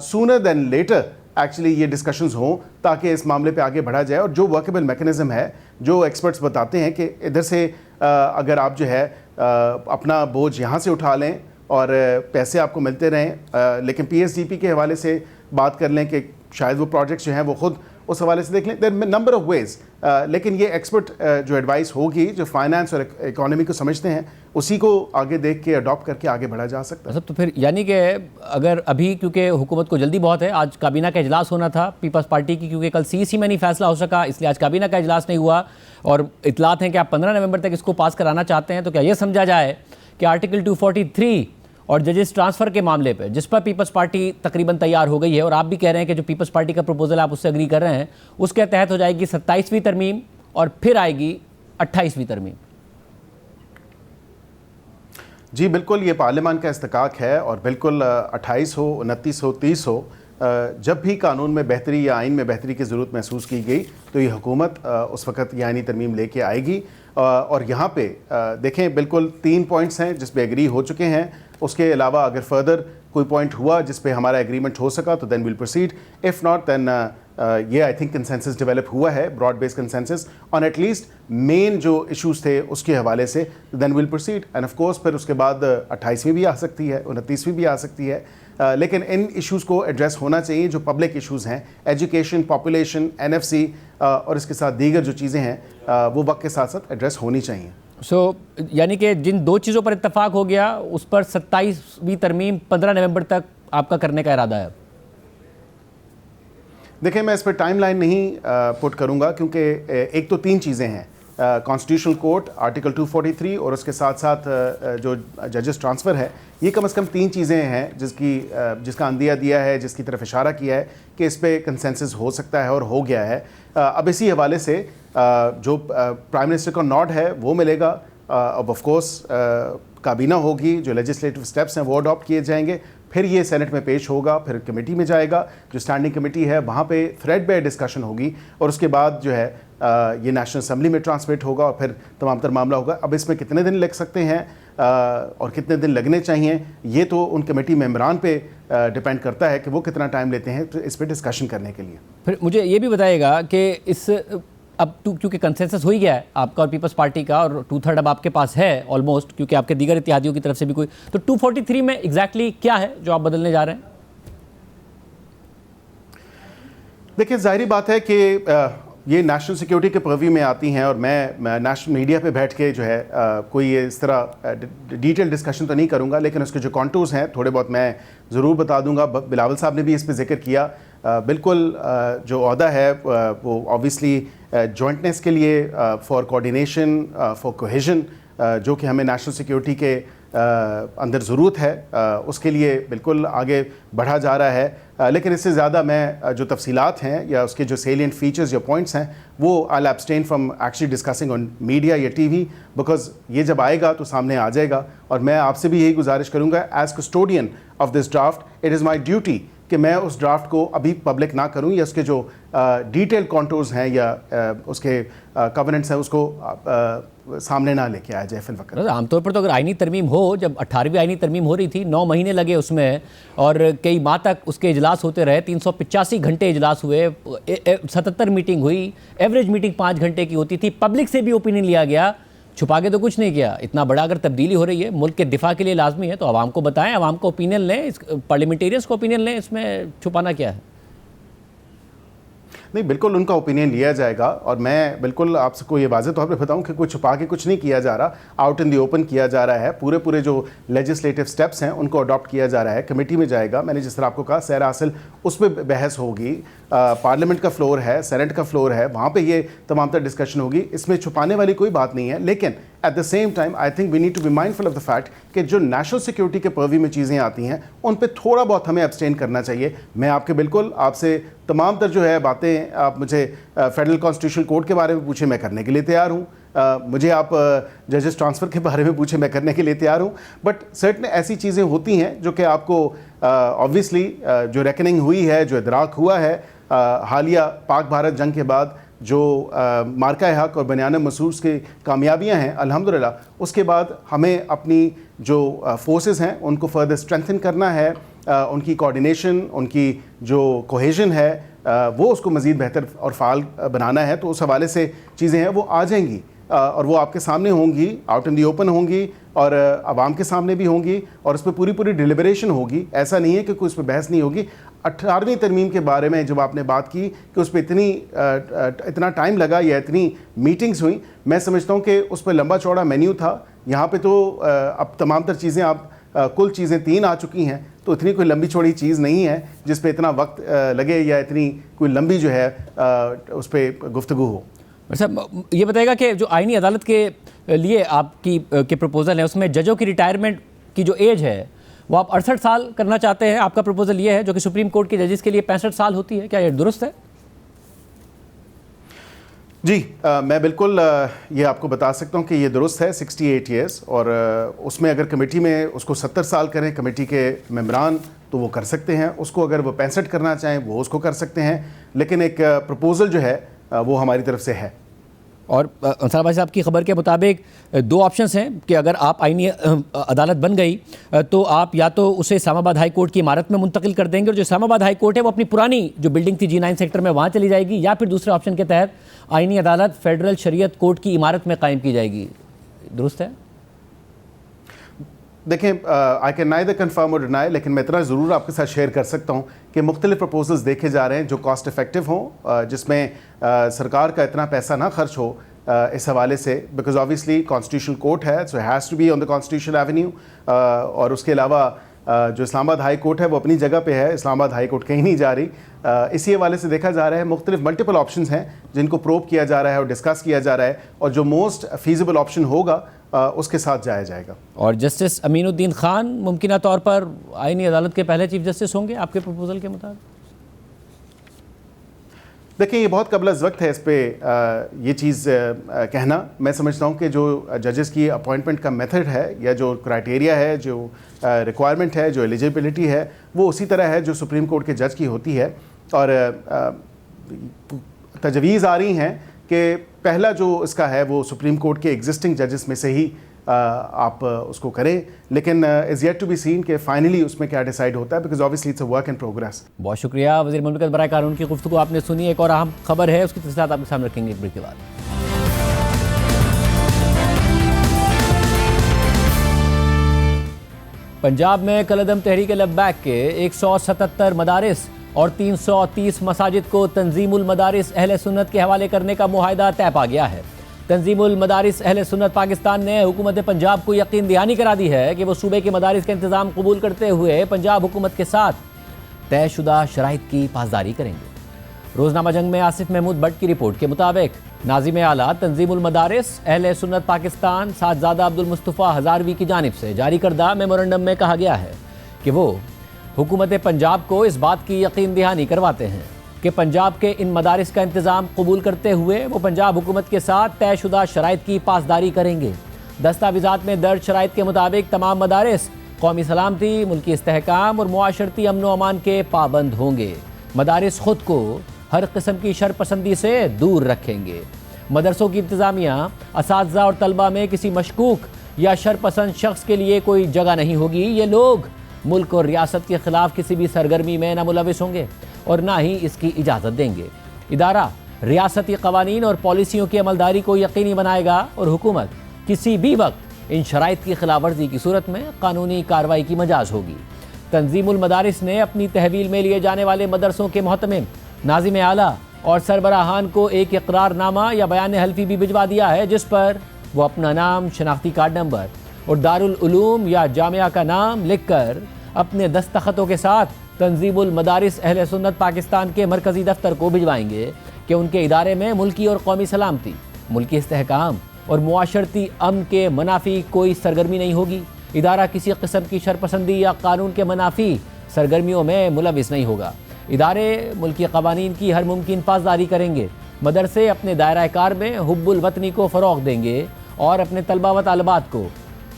सूनर देन लेटर एक्चुअली ये डिस्कशंस हों ताकि इस मामले पे आगे बढ़ा जाए। और जो वर्केबल मैकेनिज्म है, जो एक्सपर्ट्स बताते हैं कि इधर से अगर आप जो है अपना बोझ यहाँ से उठा लें और पैसे आपको मिलते रहें, लेकिन पीएसडीपी के हवाले से बात कर लें कि शायद वो प्रोजेक्ट्स जो हैं वो खुद उस हवाले से देख लें। देयर नंबर ऑफ वेज, लेकिन ये एक्सपर्ट जो एडवाइस होगी, जो फाइनेंस और इकोनॉमी को समझते हैं, उसी को आगे देख के अडॉप्ट करके आगे बढ़ा जा सकता है। तो फिर यानी कि अगर अभी, क्योंकि हुकूमत को जल्दी बहुत है, आज काबीना का इजलास होना था पीपल्स पार्टी की, क्योंकि कल सीईसी में नहीं फैसला हो सका, इसलिए आज काबीना का इजलास नहीं हुआ और इतलात हैं कि आप 15 नवंबर तक इसको पास कराना चाहते हैं। तो क्या ये समझा जाए कि आर्टिकल 243 और जजेस ट्रांसफ़र के मामले पे, जिस पर पीपल्स पार्टी तकरीबन तैयार हो गई है और आप भी कह रहे हैं कि जो पीपल्स पार्टी का प्रपोजल आप उससे एग्री कर रहे हैं, उसके तहत हो जाएगी 27वीं तरमीम और फिर आएगी 28वीं तरमीम? जी बिल्कुल, ये पार्लियामान का इस्तकाक है और बिल्कुल 28 हो, 29 हो, 30 हो, जब भी कानून में बेहतरी या आइन में बेहतरी की ज़रूरत महसूस की गई तो ये हुकूमत उस वक़्त ये आइनी तरमीम लेके आएगी। और यहाँ पे देखें, बिल्कुल 3 पॉइंट्स हैं जिस पे एग्री हो चुके हैं। उसके अलावा अगर फर्दर कोई पॉइंट हुआ जिस पे हमारा एग्रीमेंट हो सका तो then will proceed, if not then ये आई थिंक कंसेंसस डेवलप हुआ है, broad based consensus on at least main जो इश्यूज थे उसके हवाले से, then will proceed. And of course फिर उसके बाद 28वीं भी आ सकती है, 29वीं भी आ सकती है, लेकिन इन इश्यूज़ को एड्रेस होना चाहिए जो पब्लिक इश्यूज़ हैं, एजुकेशन, पॉपुलेशन, NFC और इसके साथ दीगर जो चीज़ें हैं वो वक्त के साथ साथ एड्रेस होनी चाहिए। यानी कि जिन दो चीज़ों पर इत्तेफाक हो गया उस पर 27वीं तरमीम 15 नवंबर तक आपका करने का इरादा है? देखिए, मैं इस पर टाइमलाइन नहीं पुट करूंगा क्योंकि एक तो 3 चीज़ें हैं, कॉन्स्टिट्यूशनल कोर्ट, आर्टिकल 243 और उसके साथ साथ जो जजेस ट्रांसफ़र है, ये कम से कम 3 चीज़ें हैं जिसका अंदिया दिया है, जिसकी तरफ इशारा किया है कि इस पर कंसेंसस हो सकता है और हो गया है। अब इसी हवाले से जो प्राइम मिनिस्टर का नॉड है वो मिलेगा। अब ऑफ कोर्स काबीना होगी, जो लेजिस्लेटिव स्टेप्स हैं वो अडॉप्ट किए जाएंगे, फिर ये सेनेट में पेश होगा, फिर कमेटी में जाएगा, जो स्टैंडिंग कमेटी है वहाँ पे थ्रेड बाय डिस्कशन होगी और उसके बाद जो है ये नेशनल असेंबली में ट्रांसमिट होगा और फिर तमाम तर मामला होगा। अब इसमें कितने दिन लग सकते हैं और कितने दिन लगने चाहिए, ये तो उन कमेटी मेंबरान पे डिपेंड करता है कि वो कितना टाइम लेते हैं तो इस पर डिस्कशन करने के लिए। फिर मुझे ये भी बताइएगा कि इस अब क्योंकि कंसेंसस हो ही गया है आपका और पीपल्स पार्टी का और 2/3 अब आपके पास है ऑलमोस्ट, क्योंकि आपके दीगर इत्तेहादियों की तरफ से भी कोई, तो 243 में एग्जैक्टली क्या है जो आप बदलने जा रहे हैं? देखिए, जाहिर बात है कि ये नेशनल सिक्योरिटी के पर्व्यू में आती हैं और मैं नेशनल मीडिया पे बैठ के जो है कोई इस तरह डिटेल डिस्कशन तो नहीं करूंगा, लेकिन उसके जो कॉन्टूर्स हैं थोड़े बहुत मैं ज़रूर बता दूंगा। बिलावल साहब ने भी इस पे जिक्र किया। बिल्कुल जो ओहदा है वो ऑब्वियसली जॉइंटनेस के लिए, फॉर कोऑर्डिनेशन, फॉर कोहेजन, जो कि हमें नेशनल सिक्योरिटी के अंदर ज़रूरत है, उसके लिए बिल्कुल आगे बढ़ा जा रहा है। लेकिन इससे ज़्यादा मैं जो तफसीलात हैं या उसके जो सेलिएंट फीचर्स या पॉइंट्स हैं वो I abstain from actually discussing on media या TV, बिकॉज ये जब आएगा तो सामने आ जाएगा। और मैं आपसे भी यही गुजारिश करूँगा, as custodian of this draft, it is my duty कि मैं उस ड्राफ्ट को अभी पब्लिक ना करूं या उसके जो डिटेल कॉन्टूर्स हैं या उसके कवनेंट्स हैं उसको सामने ना लेके आया जाए फिल वक्त। आमतौर पर तो अगर आईनी तरमीम हो, जब 18वीं आईनी तरमीम हो रही थी 9 महीने लगे उसमें और कई माह तक उसके इजलास होते रहे, 385 घंटे इजलास हुए, 77 मीटिंग हुई, एवरेज मीटिंग 5 घंटे की होती थी, पब्लिक से भी ओपिनियन लिया गया, छुपा के तो कुछ नहीं किया। इतना बड़ा अगर तब्दीली हो रही है, मुल्क के दिफा के लिए लाजमी है तो आवाम को बताएं, आवाम को ओपिनियन लें, पार्लियामेंटेरियंस को ओपिनियन लें, इसमें छुपाना क्या है? नहीं, बिल्कुल उनका ओपिनियन लिया जाएगा और मैं बिल्कुल आपको ये वाज़ेह तौर पे बताऊं कि कुछ छुपा के कुछ नहीं किया जा रहा, आउट इन दी ओपन किया जा रहा है। पूरे जो लेजिस्लेटिव स्टेप्स हैं उनको अडॉप्ट किया जा रहा है, कमेटी में जाएगा। मैंने जिस तरह आपको कहा, सैर हासिल उस पर बहस होगी, पार्लियामेंट का फ्लोर है, सेनेट का फ्लोर है, वहाँ पे ये तमाम तर डिस्कशन होगी। इसमें छुपाने वाली कोई बात नहीं है, लेकिन at the same time I think we need to be mindful of the fact कि जो नेशनल सिक्योरिटी के पर्व्यू में चीज़ें आती हैं उन पे थोड़ा बहुत हमें एब्सटेन करना चाहिए। मैं आपके बिल्कुल आपसे तमाम तर जो है बातें, आप मुझे फेडरल कॉन्स्टिट्यूशनल कोर्ट के बारे में पूछे, मैं करने के लिए तैयार हूँ। मुझे आप जजेस ट्रांसफ़र के बारे में पूछे, मैं करने के लिए तैयार हूँ। बट सर्टन ऐसी चीज़ें होती हैं जो कि आपको ऑब्वियसली जो रेकनिंग हुई है, जो इदराक हुआ है हालिया पाक भारत जंग के बाद, जो मार्का हक और बनियान मसूस की कामयाबियां हैं अल्हम्दुलिल्लाह, उसके बाद हमें अपनी जो फोर्सेस हैं उनको फर्दर स्ट्रेंथन करना है, उनकी कोऑर्डिनेशन, उनकी जो कोहेजन है वो उसको मज़ीद बेहतर और फ़ाल बनाना है। तो उस हवाले से चीज़ें हैं वो आ जाएंगी और वो आपके सामने होंगी, आउट इन दी ओपन होंगी और आवाम के सामने भी होंगी और उस पर पूरी डिलिबरेशन होगी। ऐसा नहीं है कि कोई उस पर बहस नहीं होगी। 18वीं तरमीम के बारे में जब आपने बात की कि उस पर इतना टाइम लगा या इतनी मीटिंग्स हुई, मैं समझता हूँ कि उस पर लंबा चौड़ा मेन्यू था। यहाँ पे तो अब तमाम तर चीज़ें आप कुल चीज़ें 3 आ चुकी हैं, तो इतनी कोई लंबी चौड़ी चीज़ नहीं है जिस पे इतना वक्त लगे या इतनी कोई लंबी जो है उस पर गुफ्तगू हो। साहब ये बताएगा कि जो आईनी अदालत के लिए आपकी के प्रपोज़ल है उसमें जजों की रिटायरमेंट की जो एज है वो आप 68 साल करना चाहते हैं। आपका प्रपोज़ल ये है, जो कि सुप्रीम कोर्ट के जजेस के लिए 65 साल होती है, क्या ये दुरुस्त है? जी मैं बिल्कुल ये आपको बता सकता हूँ कि ये दुरुस्त है 68 ईयर्स। और उसमें अगर कमेटी में उसको 70 साल करें कमेटी के मेंबरान तो वो कर सकते हैं, उसको अगर वो 65 करना चाहें वो उसको कर सकते हैं, लेकिन एक प्रपोज़ल जो है वो हमारी तरफ से है। और अंसार भाई साहब की खबर के मुताबिक 2 ऑप्शंस हैं कि अगर आप आईनी अदालत बन गई तो आप या तो उसे इस्लामाबाद हाई कोर्ट की इमारत में मुंतकिल कर देंगे और जो इस्लामाबाद हाई कोर्ट है वो अपनी पुरानी जो बिल्डिंग थी G9 सेक्टर में वहाँ चली जाएगी, या फिर दूसरे ऑप्शन के तहत आईनी अदालत फेडरल शरीयत कोर्ट की इमारत में कायम की जाएगी। दुरुस्त है? देखें आई कैन नाइदर कन्फर्म और डिनाई, लेकिन मैं इतना ज़रूर आपके साथ शेयर कर सकता हूँ कि मुख्तलिफ प्रपोजल्स देखे जा रहे हैं जो कॉस्ट इफ़ेक्टिव हों, जिसमें सरकार का इतना पैसा ना खर्च हो इस हवाले से, बिकॉज ऑब्वियसली कॉन्स्टिट्यूशनल कोर्ट है, so has to be on the constitutional avenue. और उसके अलावा जो इस्लामाबाद हाई कोर्ट है वो अपनी जगह पे है, इस्लामाबाद हाई कोर्ट कहीं नहीं जा रही। इसी हवाले से देखा जा रहा है मुख्तलिफ मल्टीपल ऑप्शंस हैं जिनको प्रोब किया जा रहा है और डिस्कस किया जा रहा है, और जो मोस्ट फीजिबल ऑप्शन होगा उसके साथ जाया जाएगा। और जस्टिस अमीनुद्दीन खान मुमकिन तौर पर आईनी अदालत के पहले चीफ जस्टिस होंगे आपके प्रपोजल के मुताबिक? देखिए ये बहुत कबल वक्त है इस पर ये चीज़ कहना। मैं समझता हूँ कि जो जजेस की अपॉइंटमेंट का मेथड है या जो क्राइटेरिया है, जो रिक्वायरमेंट है, जो एलिजिबिलिटी है, वो उसी तरह है जो सुप्रीम कोर्ट के जज की होती है। और तजवीज़ आ रही हैं कि पहला जो इसका है वो सुप्रीम कोर्ट के एग्जिस्टिंग जजेस में से ही आप उसको करें, लेकिन is yet to be seen कि फाइनली उसमें क्या डिसाइड होता है, because obviously it's a work in progress. बहुत शुक्रिया वज़ीर मुमलिकत बराए कानून की गुफ्तगू आपने सुनी। एक और अहम खबर है, उसकी तफसीलात आपके सामने रखेंगे एक ब्रेक के बाद। पंजाब में कलअदम तहरीक लब्बैक के 177 मदारिस और 330 मसाजिद को तंजीमुल मदारिस अहले सुन्नत के हवाले करने का मुआहदा तय पा गया है। तंजीमुल मदारिस अहले सुन्नत पाकिस्तान ने हुकूमत पंजाब को यकीन दहानी करा दी है कि वो सूबे के मदारिस का इंतज़ाम कबूल करते हुए पंजाब हुकूमत के साथ तयशुदा शराइत की पासदारी करेंगे। रोज़नामा जंग में आसिफ महमूद भट्ट की रिपोर्ट के मुताबिक नाज़िम आला तंजीमुल मदारिस अहले सुन्नत पाकिस्तान साहबजादा अब्दुल मुस्तफ़ा हज़ारवी की जानिब से जारी करदा मेमोरेंडम में कहा गया है कि वो हुकूमत पंजाब को इस बात की यकीन दहानी करवाते हैं कि पंजाब के इन मदारिस का इंतज़ाम कबूल करते हुए वो पंजाब हुकूमत के साथ तयशुदा शराइत की पासदारी करेंगे। दस्तावेज़ात में दर्ज शराइत के मुताबिक तमाम मदारिस कौमी सलामती, मुल्की इस्तेहकाम और मुआशरती अमन व अमान के पाबंद होंगे। मदारिस ख़ुद को हर किस्म की शरपसंदी से दूर रखेंगे। मदरसों की इंतज़ामिया, असातिज़ा और तलबा में किसी मशकूक या शरपसंद शख्स के लिए कोई जगह नहीं होगी। ये लोग मुल्क और रियासत के ख़िलाफ़ किसी भी सरगर्मी में ना मुलविस होंगे और ना ही इसकी इजाज़त देंगे। इदारा रियासती कवानीन और पॉलिसियों की अमलदारी को यकीनी बनाएगा और हुकूमत किसी भी वक्त इन शराइत की खिलाफ वर्जी की सूरत में कानूनी कार्रवाई की मजाज होगी। तंजीमुल मदारिस ने अपनी तहवील में लिए जाने वाले मदरसों के मोहतमिम, नाज़िम आला और सरबराहान को एक इकरारनामा या बयान हल्फी भी भिजवा दिया है, जिस पर वो अपना नाम, शनाख्ती कार्ड नंबर और दारुल उलूम या जामिया का नाम लिखकर अपने दस्तखतों के साथ तंजीमुल मदारिस अहले सुन्नत पाकिस्तान के मरकज़ी दफ्तर को भिजवाएंगे कि उनके इदारे में मुल्की और कौमी सलामती, मुल्की इस्तेहकाम और मुआशरती अमन के मनाफी कोई सरगर्मी नहीं होगी। इदारा किसी किस्म की शरपसंदी या कानून के मनाफी सरगर्मियों में मुलविस नहीं होगा। इदारे मुल्की कवानीन की हर मुमकिन पासदारी करेंगे। मदरसे अपने दायरा कार में हुब्बुल वतनी को फ़रोग़ देंगे और अपने तलबा व तालिबात को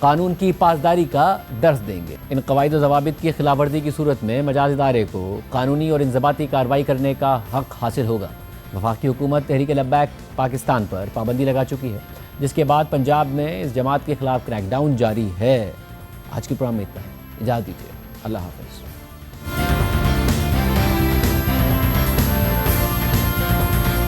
कानून की पासदारी का दर्ज देंगे। इन कवायद व ज़वाबित की खिलाफ वर्जी की सूरत में मजाज इदारे को कानूनी और इंज़बाती कार्रवाई करने का हक हासिल होगा। वफाकी हुकूमत तहरीक लब्बैक पाकिस्तान पर पाबंदी लगा चुकी है, जिसके बाद पंजाब में इस जमात के खिलाफ क्रैकडाउन जारी है। आज की प्रोग्राम में इतना है, इजाज़त दीजिए, अल्लाह हाफ़िज़।